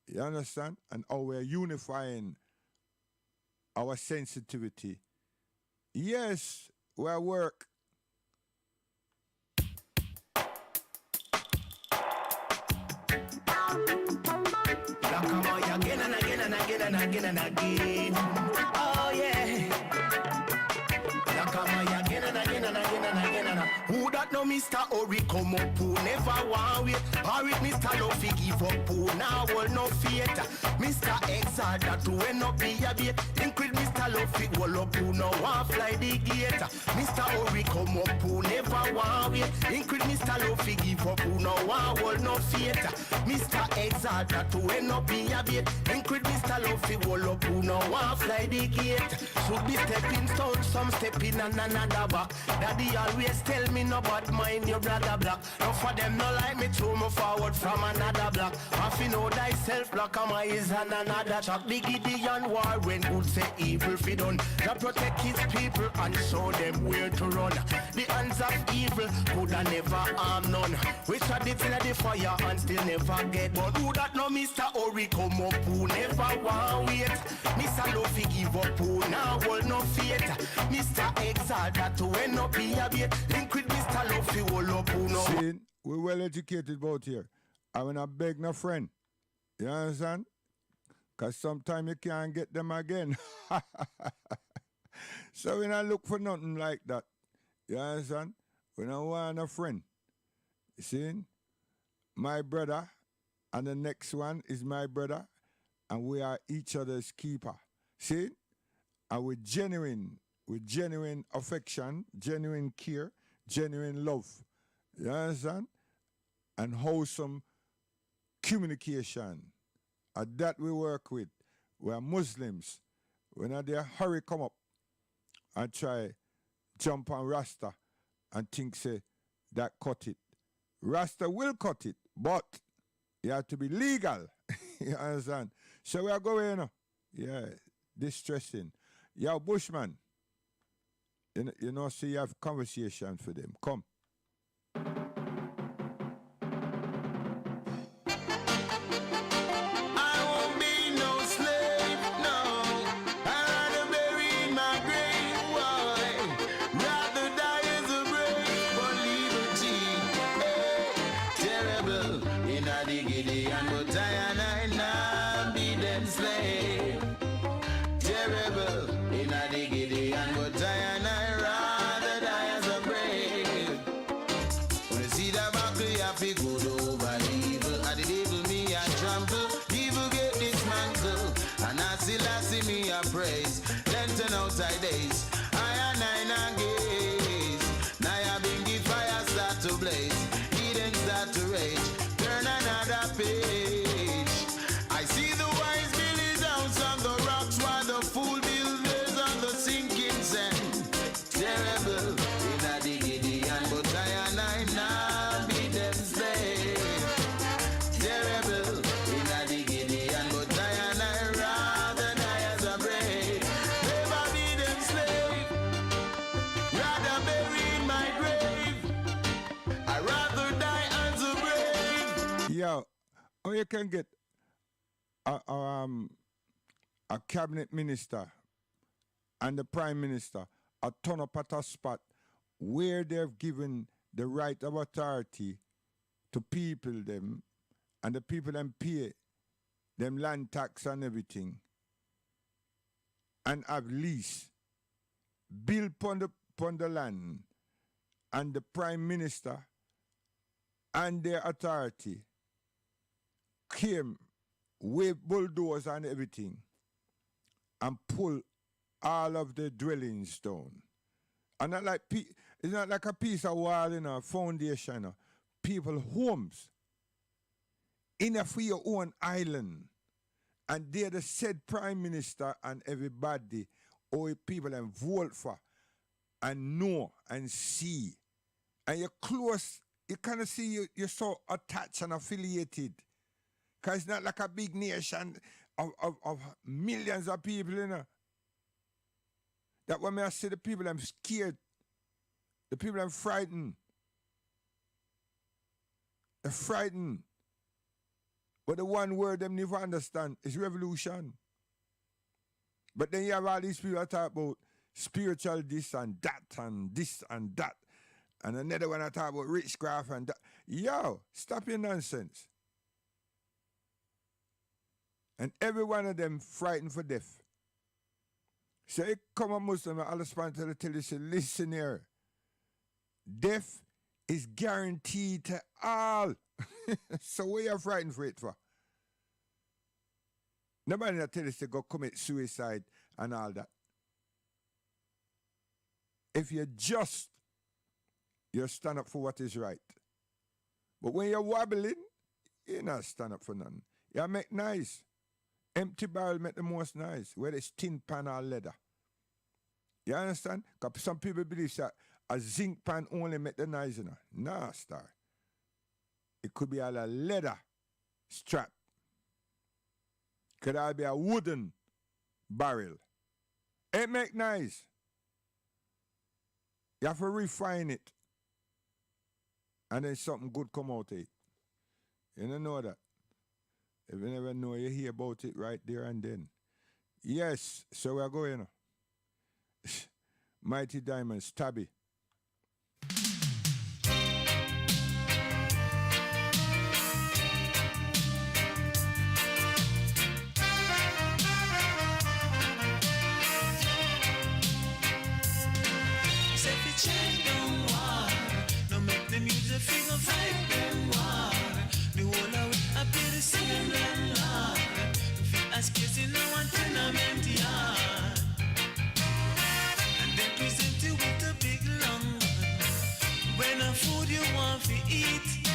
You understand? And how we're unifying our sensitivity. Yes, we're work. Come on again and again and again and again and again. Oh yeah. Come on again and again and again and again and who that no Mr. Ori come up who never want wait. Or if Mr. Luffy give up who now will no fear. Mr. Exalt that who will not be a bait. Increase Mr. Luffy will up who no want fly the gate. Mr. Ori come up who never want wait. Increase Mr. Luffy give up who no want will no fear. Mr. Exalt that who will not be a bait. Increase Mr. Luffy will up who no want fly the gate. Should be stepping stone, some stepping and another back. Daddy always tell me no bad mind your brother black. Now for them no like me to move forward from another block. If you know thyself black, am I is on another track. Biggie the and war when good say evil fi done. Now protect his people and show them where to run. The hands of evil coulda never harm none. We shot it in the fire and still never get. But who that no Mr. Ori come up who never want wait. Mr. Luffy give up who now hold no faith. Mr. Exalt that to end up be a bait. Link with Mr. Luffy hold up who no. See, we're well educated about here. I when I beg no friend. You understand? Because sometimes you can't get them again. So when I look for nothing like that, you understand? When I want a friend, you see? My brother and the next one is my brother, and we are each other's keeper. See? And with genuine affection, genuine care, genuine love. You understand? And wholesome communication. And that we work with. We are Muslims. When their hurry come up and try jump on Rasta and think say that cut it. Rasta will cut it, but you have to be legal. You understand? So we are going, yeah, distressing. Yo, Bushman, you know, so you have conversation for them. Come. Praise, then turn outside days. I and I gaze. Now I bring the fire start to blaze. Eden start to rage. Turn another page. I see the wise builders house on the rocks while the fool builders on the sinking sand. Terrible in a Gideon, but I and I now be them slave. Terrible in a Gideon, but I and I rather die as a brave. Never be them slave. Rather bury in my grave. I rather die as a brave. Yo, or you can get a cabinet minister and the prime minister a turn up at a spot where they've given the right of authority to people them, and the people them pay them land tax and everything, and have lease, build upon the land, and the prime minister and their authority came with bulldozer and everything and pull all of the dwellings down. And not like it's not like a piece of wall in a foundation. People homes in for your own island. And they're the said prime minister and everybody or people and vote for and know and see. And you're close, you kind of see you're so attached and affiliated. Because it's not like a big nation of millions of people, you know. That when I see the people, I'm scared. The people, I'm frightened. They're frightened. But the one word them never understand is revolution. But then you have all these people that talk about spiritual this and that and this and that. And another one that talk about witchcraft and that. Yo, stop your nonsense. And every one of them frightened for death. So you come a Muslim and Allah subhanahu wa ta'ala tell you, say, listen here. Death is guaranteed to all. So what are you frightened for it for? Nobody that tell us to go commit suicide and all that. If you're just, you stand up for what is right. But when you're wobbling, you not stand up for nothing. You make nice. Empty barrel make the most nice, whether it's tin pan or leather. You understand? Because some people believe that a zinc pan only make the noise, you know. Nah, star. It could be a leather strap. Could all be a wooden barrel. It make noise. You have to refine it. And then something good come out of it. You don't know that. If you never know, you hear about it right there and then. Yes, so we're going. Mighty Diamond, Stabby. Say fi change them war, no make them use the finger fight them war. The whole of it I be the same landlord. Fi ask you see no one tenement yard, and then present you with a big long one. When a food you want fi eat,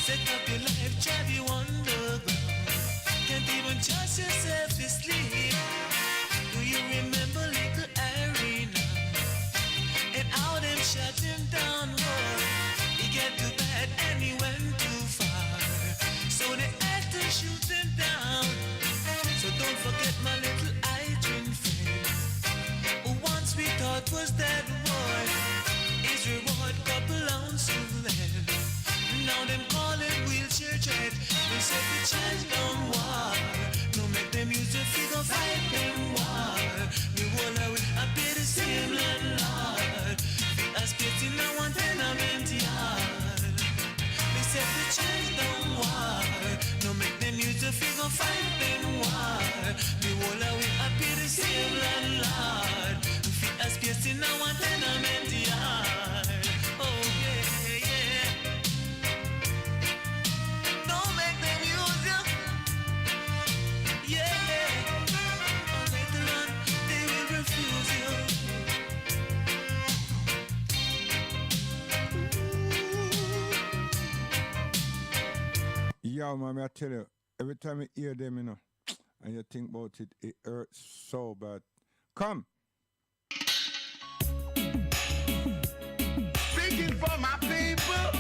set up your life, drive you underground. Can't even trust yourself to sleep. Do you remember little Irene? And how them shut him down, boy. He get too bad and he went too far. So they had to shoot him down. So don't forget my little Adrian friend, who once we thought was dead, boy. His reward couple ounces then. Now them call him wheelchair dread. They say the change don't war. No make them use the figure fight them war. Me wall I be the same landlord. As kids in a one tenement yard. They said the change don't war. No make them use the figure fight them war. The whole of it I be the same landlord. As kids in a one tenement yard. Oh yeah, yeah. Don't make them use you. Yeah. Or later on they will refuse you. Yeah, man, I tell you, every time you hear them, you know, and you think about it, it hurts so bad. Come. Speaking for my people,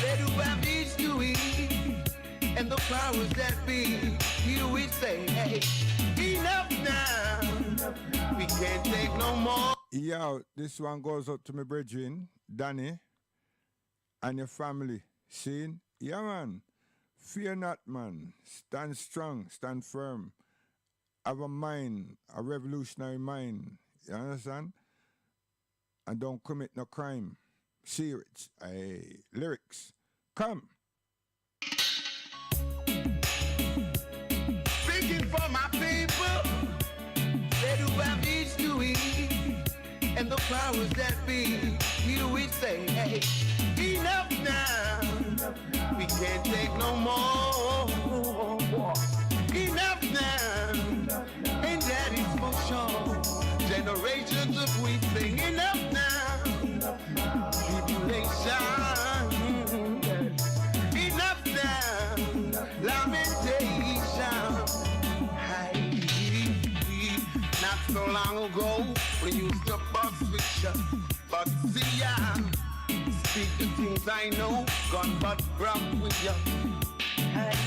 they do have needs to eat, and the powers that be, here we say, hey, enough now, we can't take no more. Yeah, this one goes out to my brethren, Danny, and your family. Seeing? Yeah, man. Fear not, man. Stand strong, stand firm. Have a mind, a revolutionary mind. You understand? And don't commit no crime. Serious. Hey, lyrics. Come. Speaking for my people, they do have needs to eat, and the powers that be, here we say, hey, enough now, we can't take no more. Enough now, and that is for sure. Generations of we sing enough now. Tribulation, enough now. Lamentation. Not so long ago, we used to bust with you, but see ya. Speak the things I know, gone but rock with you. Hey.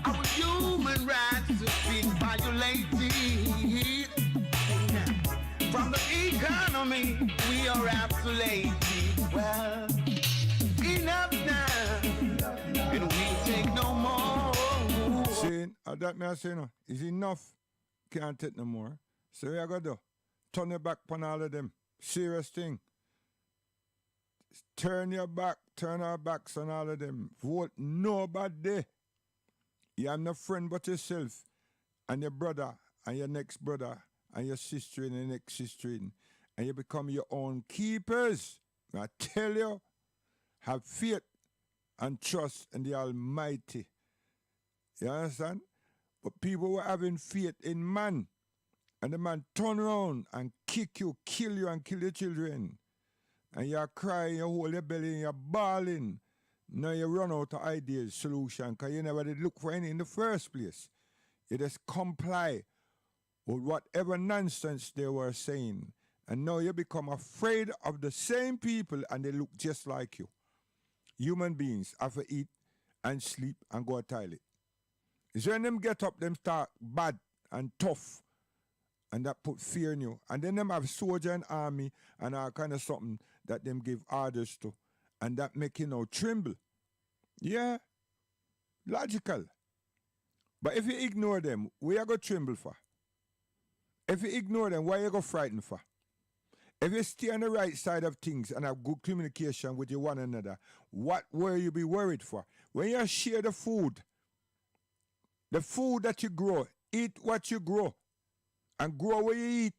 Our human rights have been violated. From the economy, we are isolated. Well, enough now, and we take no more. Saying, that me I say no, is enough. Can't take no more. So we are going to do. Turn your back on all of them. Serious thing. Turn your back, turn our backs on all of them. Vote nobody. You have no friend but yourself and your brother and your next brother and your sister and your next sister. And you become your own keepers. I tell you, have faith and trust in the Almighty. You understand? But people were having faith in man. And the man turn around and kick you, kill you, and kill your children. And you're crying, you hold your belly, and you're bawling. Now you run out of ideas, solution, because you never did look for any in the first place. You just comply with whatever nonsense they were saying. And now you become afraid of the same people and they look just like you. Human beings have to eat and sleep and go to toilet. It's when them get up, them start bad and tough. And that put fear in you. And then them have soldier and army and all kind of something that them give orders to. And that make you now tremble. Yeah, logical. But if you ignore them, where you go tremble for? If you ignore them, why you go frightened for? If you stay on the right side of things and have good communication with you one another, what will you be worried for? When you share the food that you grow, eat what you grow, and grow where you eat.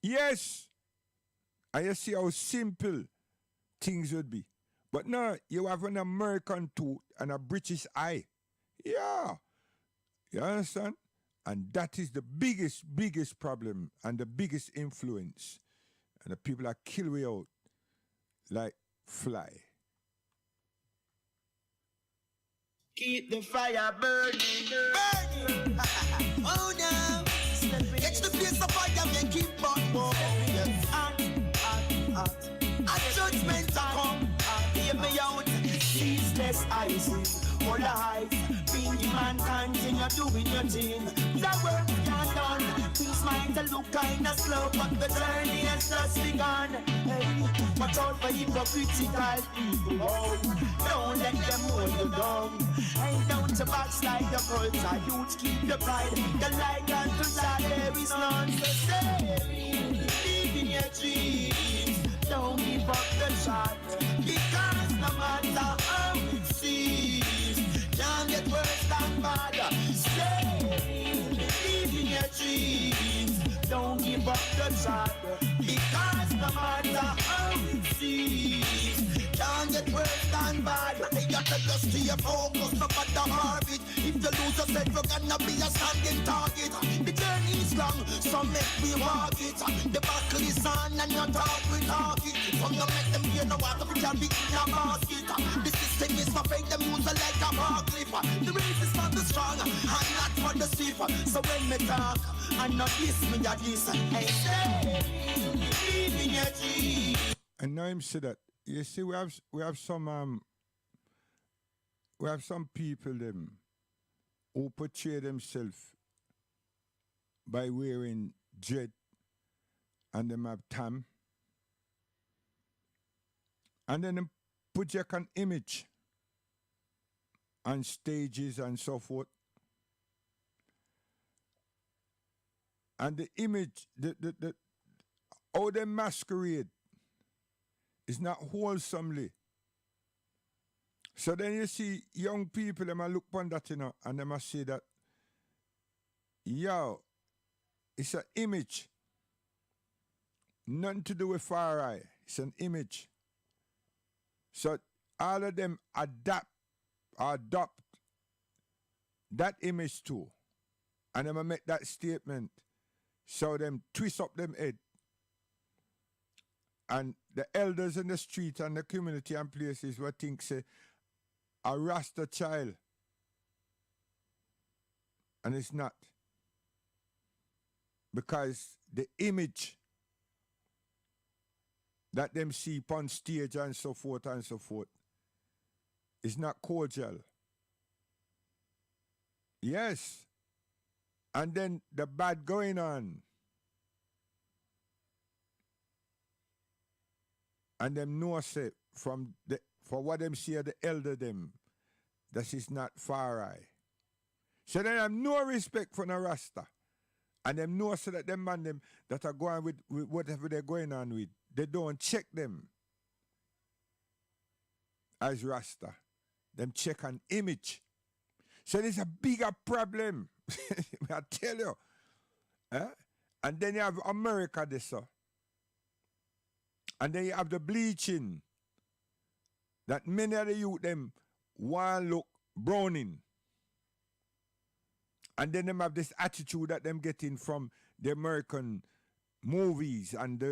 Yes. And you see how simple things would be. But now you have an American tooth and a British eye. Yeah. You understand? And that is the biggest problem and the biggest influence. And the people are kill we out like fly. Keep the fire burning, burning. Oh no, get the place of fire and keep on burning. And judgment come, hear me out. Ceaseless ices, all eyes. Being man continue doing your thing. The work can't done. Things might look kinda slow, but the journey has just begun. Hey, watch out for hypocritical people. Oh, don't let them hold you down. Ain't down to backslide the culture. Youth keep your pride. The light and to shine. There is none to say. Believe in your dreams. Don't give up the shot. Because no matter how it seems, can't get worse than bad. Stay, believe in your dreams. Don't give up the shot. Because no matter how it seems, can't get worse than bad. You got to just stay focused, no matter orbit. If you lose yourself, you're gonna be a standing target. The journey is long, so make me walk it. The battle is on and you talk with target. From you make them hear no water, we can be in a basket. The system is not fake, them use it like a bar clip. The race is for the strong and not for the stiff. So when me talk, and not this, me a this. Hey, say, believe in your dreams. And now him say that. You see, we have some people them who portray themselves by wearing dread and them have tam. And then them project an image on stages and so forth. And the image, the how they masquerade is not wholesomely. So then you see young people, them a look upon that, and them a say that, yo, it's an image. Nothing to do with far eye. It's an image. So all of them adopt that image too. And them a make that statement. So them twist up them head. And the elders in the street and the community and places will think say a Rasta child. And it's not. Because the image that them see on stage and so forth is not cordial. Yes. And then the bad going on. And them know say for what them see the elder them, that is not far eye. So they have no respect for the Rasta. And them know so that them man them that are going with whatever they're going on with, they don't check them as Rasta. Them check an image. So there's a bigger problem. I tell you. And then you have America this. And then you have the bleaching. That many of the youth them want look browning. And then them have this attitude that them getting from the American movies and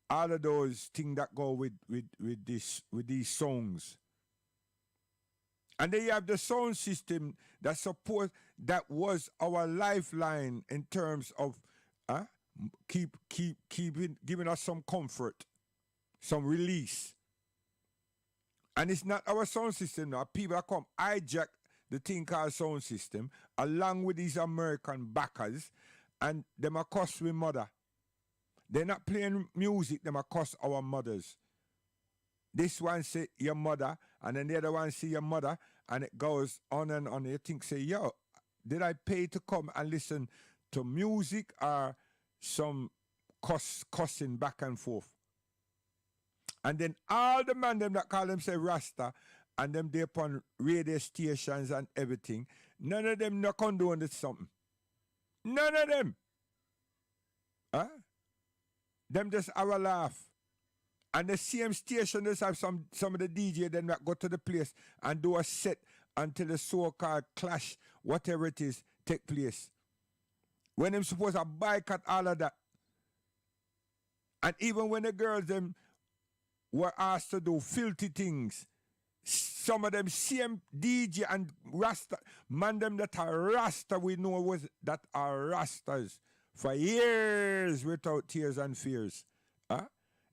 all of those things that go with these songs. And then you have the sound system that was our lifeline in terms of giving us some comfort, some release. And it's not our sound system now. People come hijack the thing called sound system along with these American backers, and them a cuss with mother. They're not playing music, them a cuss our mothers. This one say your mother, and then the other one say your mother, and it goes on and on. You think, say, yo, did I pay to come and listen to music or some cussing back and forth? And then all the man them that call themselves Rasta and them they upon radio stations and everything, none of them not condone this something. None of them. Huh? Them just have a laugh. And the same station just have some of the DJ them that go to the place and do a set until the so-called clash, whatever it is, take place. When them supposed to boycott all of that. And even when the girls them were asked to do filthy things, some of them same DJ and Rasta, man them that are Rasta, we know was that are Rastas for years without tears and fears. Huh?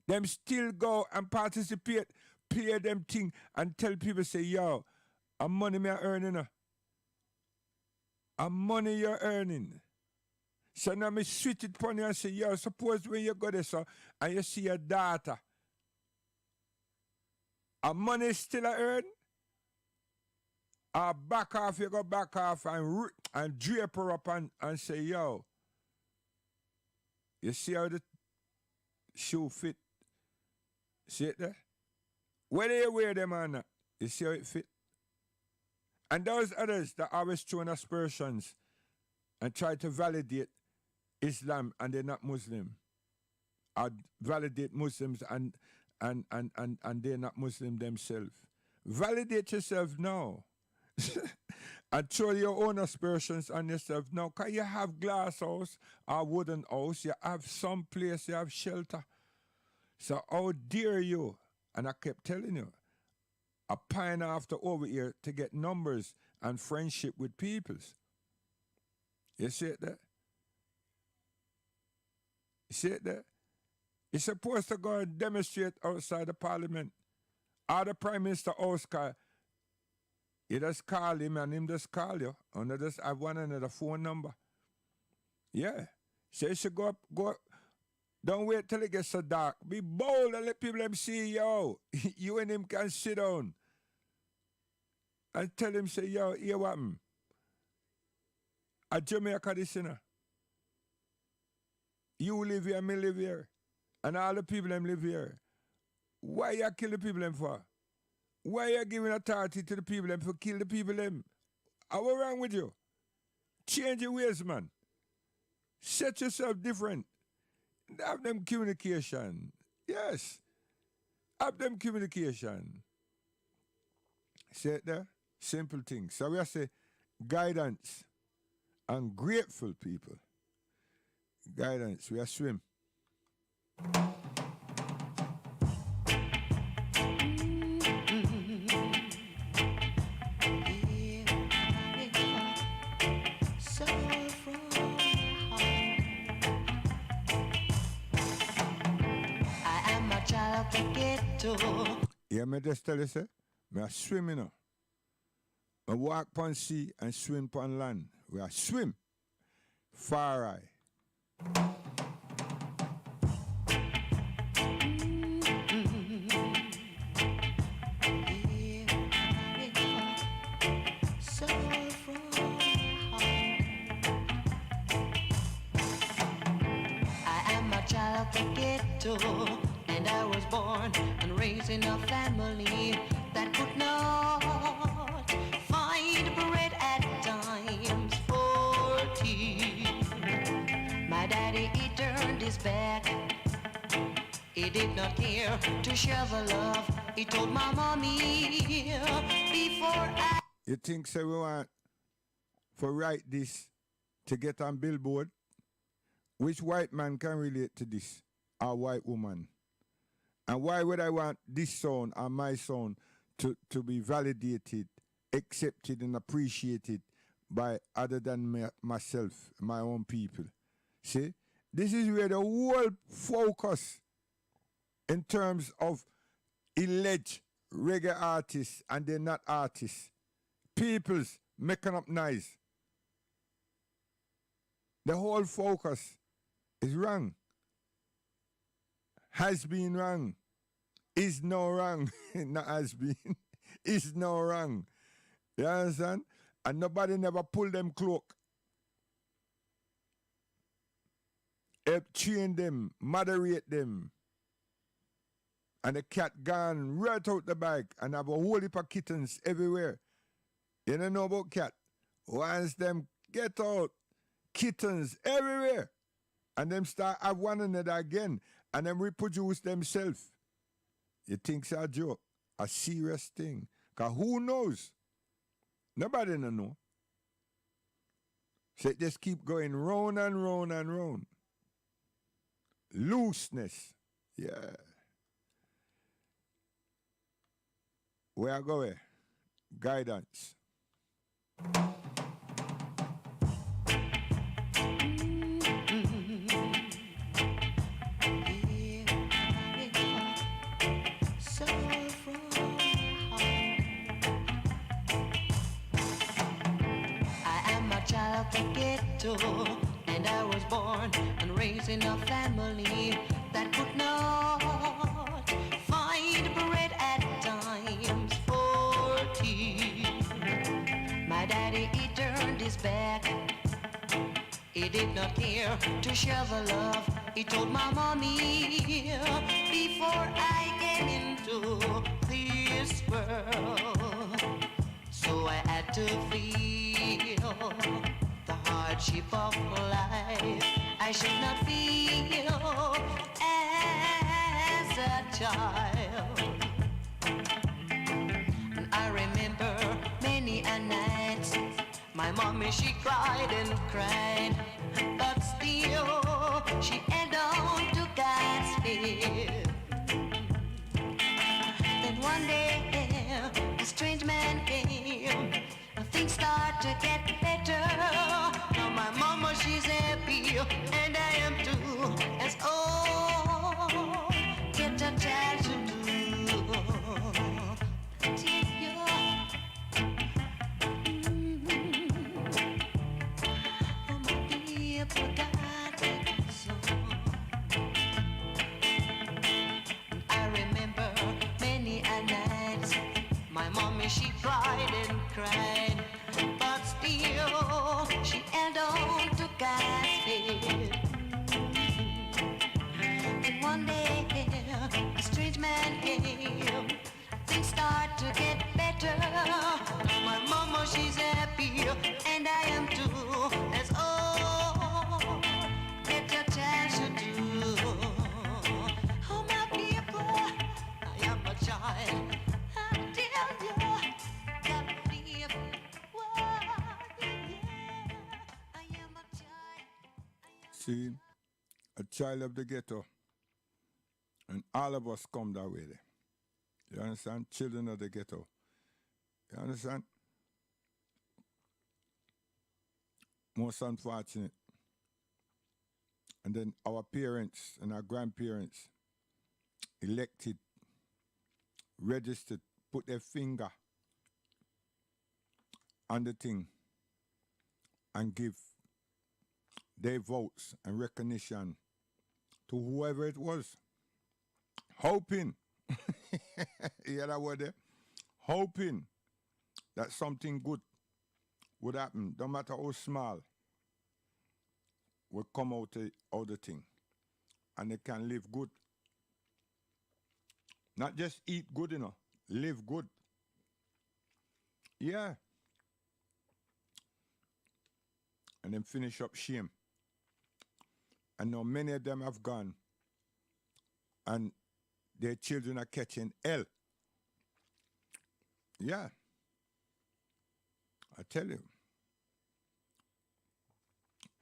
Them still go and participate, play them thing and tell people, say, yo, a money me earning. A money you're earning. So now me switch it upon you and say, yo, suppose when you go there so, and you see your daughter, a money still a earn? Or back off, you go back off and drape her up and say, yo, you see how the shoe fit? See it there? Whether you wear them or not, you see how it fit? And those others that always throw in aspersions and try to validate Islam and they're not Muslim, or validate Muslims and they're not Muslim themselves. Validate yourself now. And throw your own aspersions on yourself now. Because you have glass house or wooden house, you have some place, you have shelter. So how dare you? And I kept telling you, a pine after over here to get numbers and friendship with peoples. You see it there? You see it there? You're supposed to go and demonstrate outside the parliament. Or the Prime Minister Oscar, you just call him and him just call you. And they just have one another phone number. Yeah. So you should go up. Don't wait till it gets so dark. Be bold and let people them see you. You and him can sit down. And tell him, say, yo, here what happened? At Jamaica this, you know. You live here, me live here. And all the people them live here. Why you kill the people them for? Why you giving authority to the people them for kill the people them? What's wrong with you? Change your ways, man. Set yourself different. Have them communication. Yes. Have them communication. See it there? Simple things. So we have to say guidance and grateful people. Guidance. We are swim. The ghetto. Yeah, me just tell you, say, me a swim, you know. I walk upon sea and swim upon land. We are swim. Far eye. I am a child of the ghetto. And I was born and raised in a family that could not find bread at times 14. My daddy, he turned his back. He did not care to share the love. He told my mommy before I... You think so we want for write this to get on Billboard? Which white man can relate to this? A white woman. And why would I want this song and my song to be validated, accepted and appreciated by other than myself, my own people? See? This is where the whole focus in terms of alleged reggae artists and they're not artists. People's making up noise. The whole focus is wrong. Has been wrong. Is no wrong. Not has been. Is no wrong. You understand? And nobody never pull them cloak. Help train them, moderate them. And the cat gone right out the bag and have a whole heap of kittens everywhere. You don't know about cat. Once them get out, kittens everywhere. And them start have one another again. And them reproduce themselves. You think it's a joke? A serious thing. Because who knows? Nobody don't know. So it just keep going round and round and round. Looseness. Yeah. Where I go? Guidance. Child of the ghetto, and I was born and raised in a family that could not find bread at times for tea. My daddy, he turned his back. He did not care to share the love. He told my mommy before I came into this world. So I had to feel the hardship of life. I should not feel as a child. And I remember many a night my mommy, she cried and cried, but still she held on to God's faith. Then one day a strange man came. Things start to get better. Now my mama, she's happy, and I am too. As all get a child to do. Oh, my people got it so. I remember many a night. My mommy, she cried and cried, but still she held on to God's faith. And one day a strange man came. Things start to get better. My mama, she's happy, and I am too. As all get a chance to do. Oh, my people, I am a child. See, a child of the ghetto. And all of us come that way there. You understand? Children of the ghetto. You understand? Most unfortunate. And then our parents and our grandparents elected, registered, put their finger on the thing and give their votes and recognition to whoever it was. Hoping, you hear that word there? Hoping that something good would happen, no matter how small, will come out of the thing. And they can live good. Not just eat good, live good. Yeah. And then finish up shame. And now many of them have gone and their children are catching hell. Yeah. I tell you.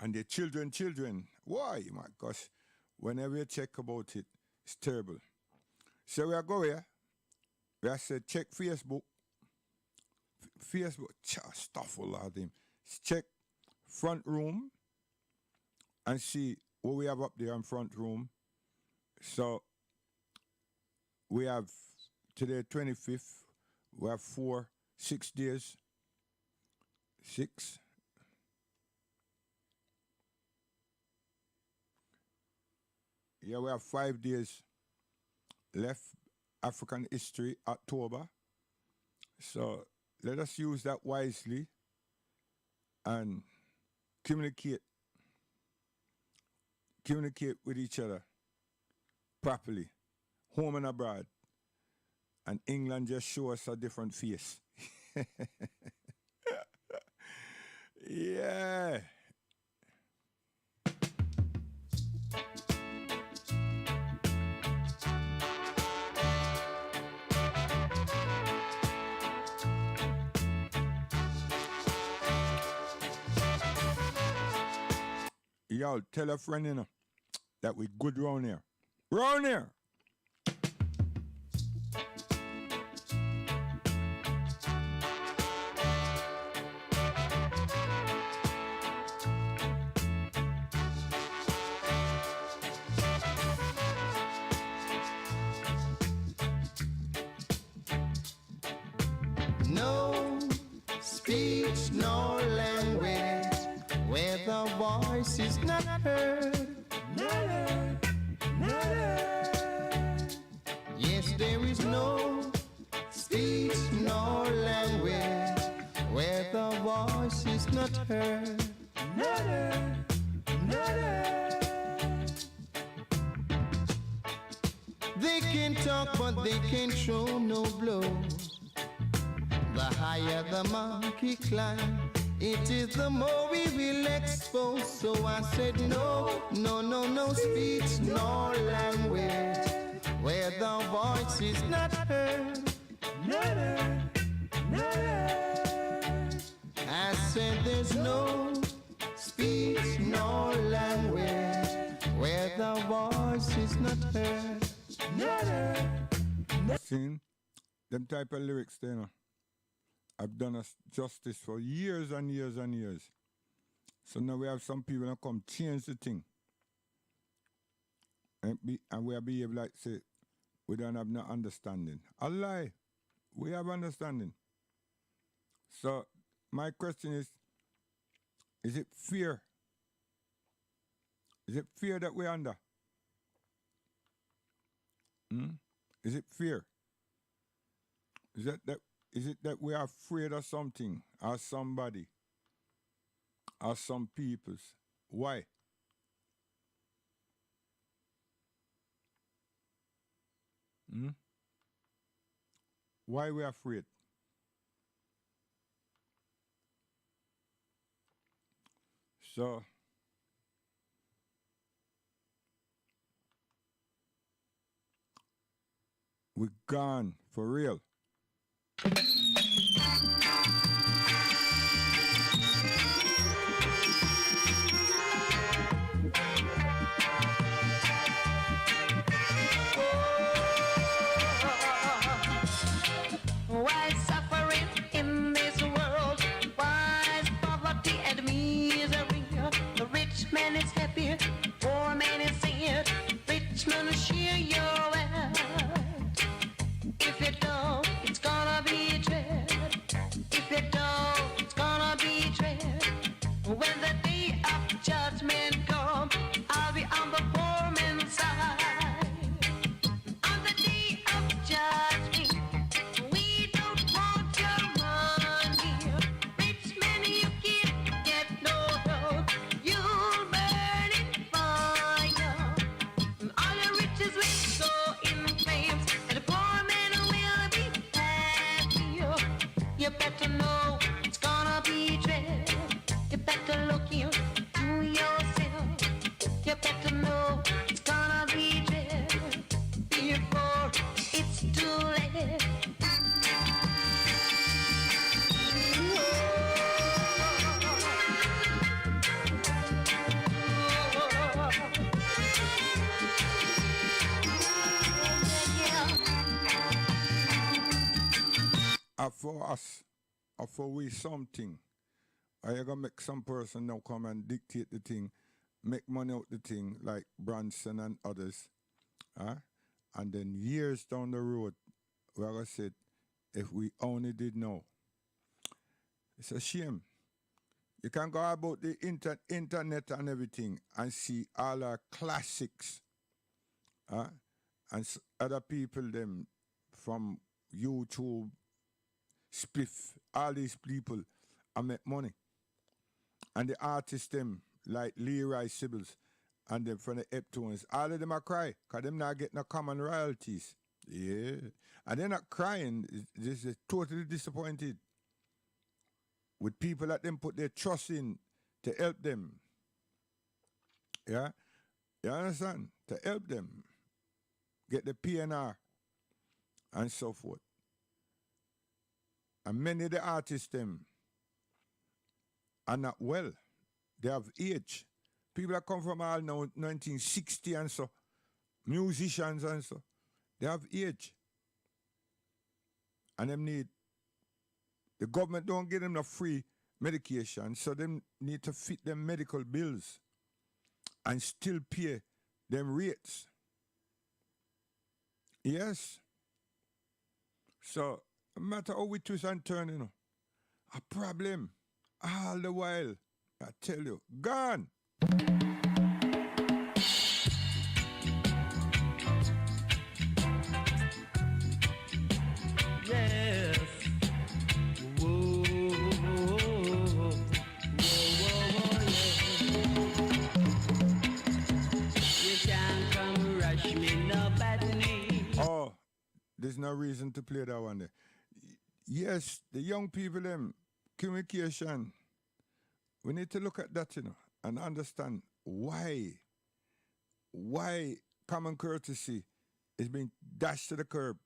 And their children, why, my gosh, whenever you check about it, it's terrible. So we are going here. We are said check Facebook. Facebook, stuff all of them. Check front room and see what we have up there in front room. So we have today 25th. We have 6 days. 6. Yeah, we have 5 days left. African History, October. So let us use that wisely and communicate with each other properly, home and abroad. And England just show us a different face. Yeah. Yo, tell a friend, you know, that we good round here. Round here. No speech, no language, where the voice is not heard. Yes, there is no speech, no language, where the voice is not heard. They can talk, but they can show no blows. The higher the monkey climb, it is the more we will expose. So I said no, no, no, no speech, no language, where the voice is not heard. I said there's no speech, no language, where the voice is not heard. Seen them type of lyrics there, you know. I've done us justice for years and years and years. So now we have some people that come change the thing. And we behave like, say, we don't have no understanding. A lie. We have understanding. So my question is it fear? Is it fear that we're under? Is it fear? Is it that we are afraid of something or somebody or some peoples? Why? Why we afraid? So we're gone for real. Why suffering in this world? Why is poverty and misery? The rich man is happy, poor man is sad. Rich man, share your wealth. If you don't, it's gonna be dread. If you don't, it's gonna be dread. When the day of judgment comes, I'll be on the poor man's side. On the day of judgment, we don't want your money. Rich man, you can't get no help. You'll burn in fire. All your riches will go in flames, and the poor man will be happy. You better know it's gonna be dread. You better look into yourself. You better know it's gonna be dread before it's too late. For us, for we something, are you gonna make some person now come and dictate the thing make money out the thing like Bronson and others. Huh? And then years down the road, where I said, if we only did know. It's a shame. You can go about the internet and everything and see all our classics. And other people them from YouTube, Spliff, all these people I make money. And the artists them like Leroy Sibbles and them from the Eptones, all of them are cry because them not get no common royalties. Yeah. And they're not crying, they're totally disappointed with people that them put their trust in to help them. Yeah? You understand? To help them get the PNR and so forth. And many of the artists them are not well. They have age. People that come from all now 1960 and so, musicians and so, they have age. And them need, the government don't give them no free medication, so them need to fit them medical bills and still pay them rates. Yes. So, no matter how we twist and turn, a problem all the while, I tell you, gone. Yes. Whoa, whoa, You can't come rush me no badly. Oh, there's no reason to play that one there. Yes, the young people, them, communication, we need to look at that, and understand why common courtesy is being dashed to the curb.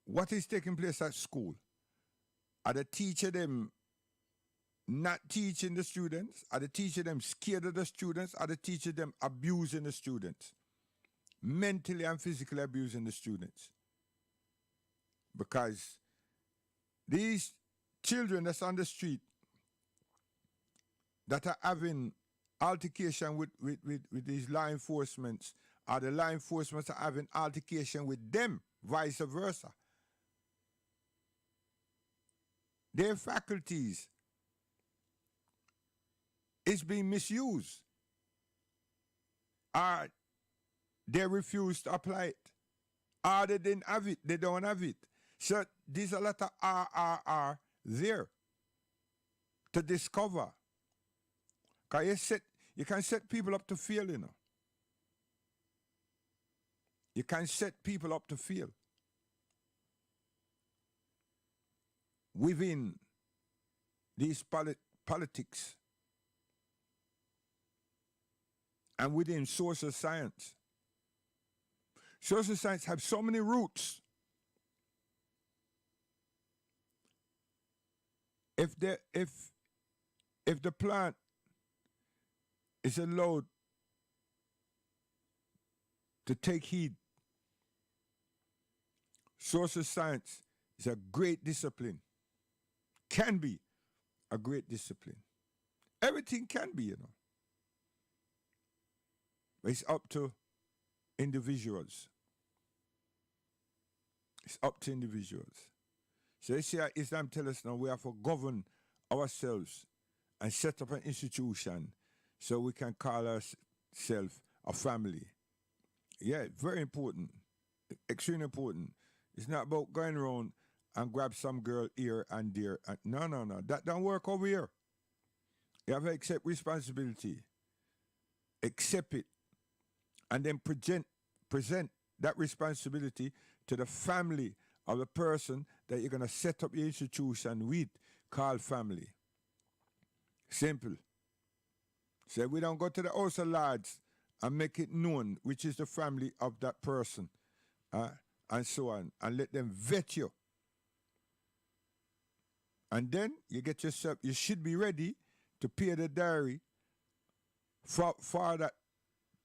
What is taking place at school? Are the teacher them not teaching the students? Are the teacher them scared of the students? Are the teacher them abusing the students? Mentally and physically abusing the students? Because these children that's on the street that are having altercation with these law enforcements, or the law enforcement are having altercation with them, vice versa. Their faculties is being misused. Or they refuse to apply it. Or they didn't have it, they don't have it. So there's a lot of RRR there to discover. Because you can set people up to fail, You can set people up to fail. Within these politics and within social science. Social science have so many roots. If the plant is allowed to take heed, social science is a great discipline. Can be a great discipline. Everything can be, But it's up to individuals. It's up to individuals. So you see how Islam tells us now we have to govern ourselves and set up an institution so we can call ourselves a family. Yeah, very important. Extremely important. It's not about going around and grab some girl here and there. No. That don't work over here. You have to accept responsibility. Accept it. And then present that responsibility to the family of the person that you're going to set up your institution with, called family. Simple. So we don't go to the House of Lords and make it known which is the family of that person, and so on, and let them vet you. And then you get yourself, you should be ready to pay the dowry for that,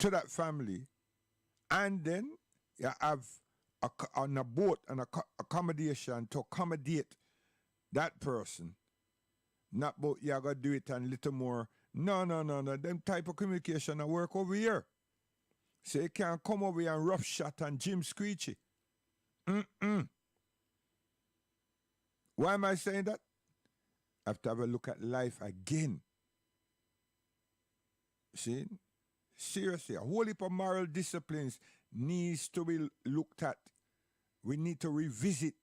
to that family, and then you have on a boat and accommodation to accommodate that person. Not about you're going to do it and little more No, no, no, no. Them type of communication I work over here. So you can't come over here and rough shot and Jim Screechy. Why am I saying that? I have to have a look at life again. See? Seriously, a whole heap of moral disciplines needs to be looked at. We need to revisit.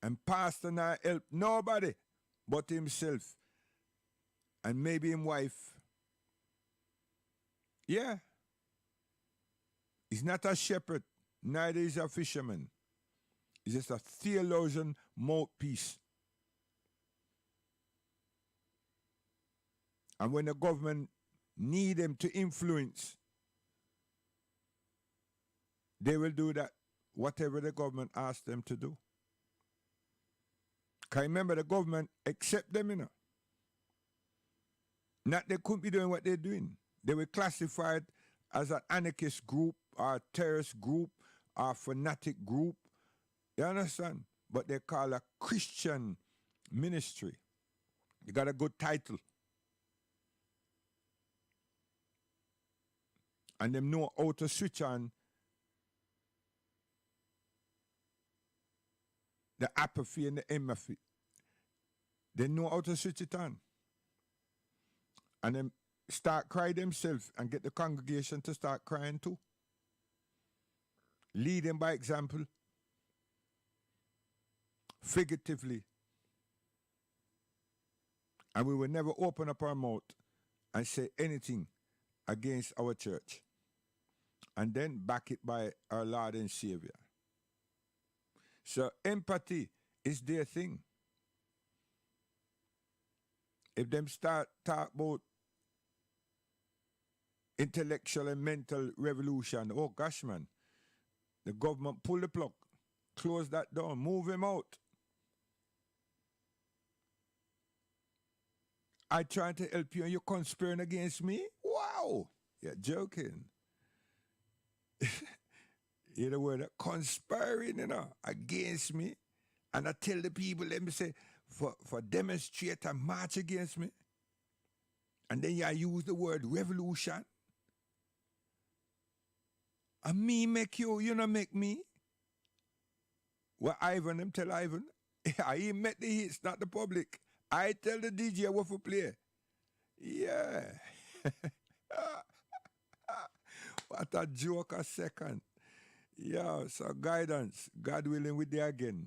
And pastor not help nobody but himself. And maybe him wife. Yeah. He's not a shepherd, neither is a fisherman. He's just a theologian mouthpiece. And when the government need him to influence, they will do that, whatever the government asks them to do. Because remember, the government accept them, you know. Not they couldn't be doing what they're doing. They were classified as an anarchist group or a terrorist group or a fanatic group. You understand? But they call a Christian ministry. You got a good title. And them know how to switch on the apathy and the empathy. They know how to switch it on. And then start crying themselves and get the congregation to start crying too. Lead them by example. Figuratively. And we will never open up our mouth and say anything against our church. And then back it by our Lord and Savior. So empathy is their thing. If them start talk about intellectual and mental revolution, oh gosh, man, the government pull the plug, close that down, move him out. I trying to help you and you're conspiring against me? Wow, you're joking. You know word, conspiring, you know, against me. And I tell the people, let me say, for demonstrate and march against me. And then you use the word revolution. And me make you, you know make me. Well, Ivan, them tell Ivan, I met the hits, not the public. I tell the DJ what to play. Yeah. What a joke a second. Yeah, so guidance, God willing, we there again.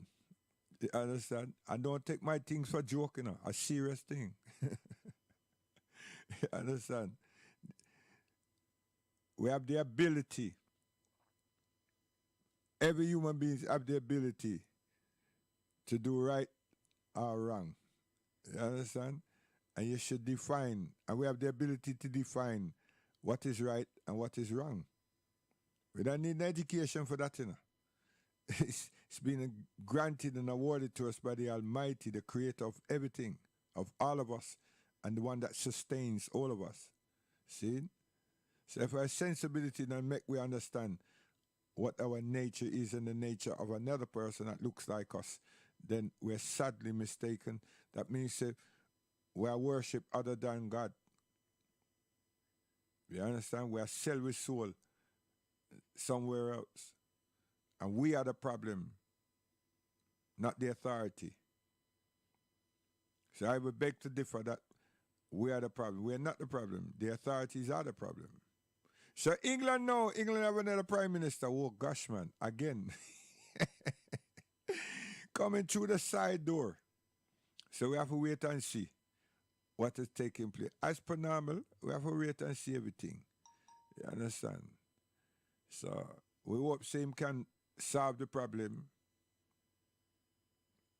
You understand? I don't take my things for joking, you know, a serious thing. You understand? We have the ability. Every human being have the ability to do right or wrong. You understand? And you should define, and we have the ability to define what is right and what is wrong. We don't need an education for that, you know. It's been granted and awarded to us by the Almighty, the creator of everything, of all of us, and the one that sustains all of us. See? So if our sensibility then make we understand what our nature is and the nature of another person that looks like us, then we're sadly mistaken. That means that we are worship other than God. You understand? We are selfish soul somewhere else. And we are the problem, not the authority. So I would beg to differ that we are the problem. We are not the problem. The authorities are the problem. So England now, England have another prime minister. Oh gosh, man, again. Coming through the side door. So we have to wait and see what is taking place. As per normal, we have to wait and see everything. You understand? So we hope same can solve the problem.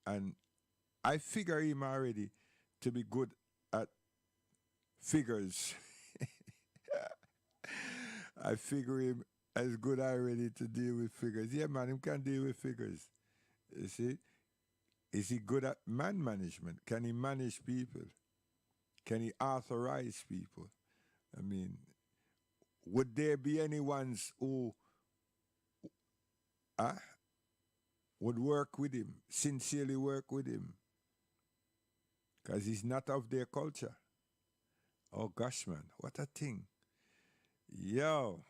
And I figure him already to be good at figures. I figure him as good already to deal with figures. Yeah, man, him can deal with figures. You see? Is he good at man management? Can he manage people? Can he authorize people? I mean, would there be any ones who would work with him, sincerely work with him? Because he's not of their culture. Oh gosh, man, what a thing. Yo,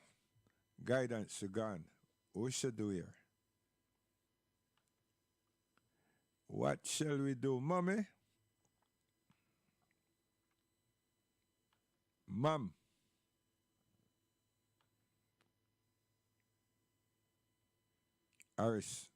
guidance you gone. What should do here? What shall we do, mommy? Mom. Aris.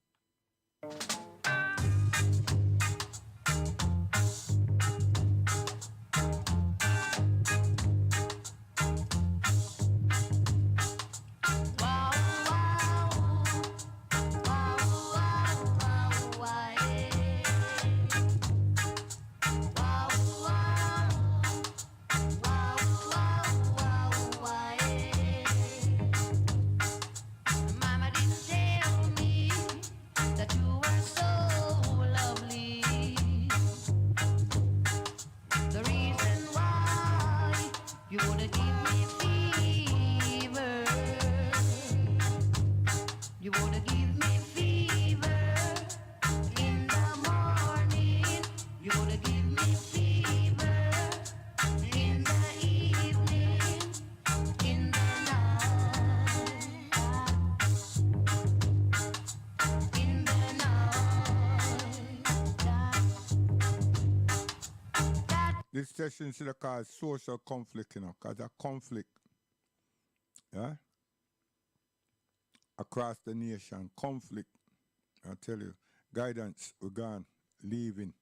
Mama didn't tell me that you were so lovely. The reason why you wanna give me fever, you wanna give me fever in the morning, you wanna give me fever in the evening, in the night, in the night. This session should have caused social conflict, you know, cause a conflict. Yeah? Across the nation. Conflict. I tell you. Guidance, we're gone. Leaving.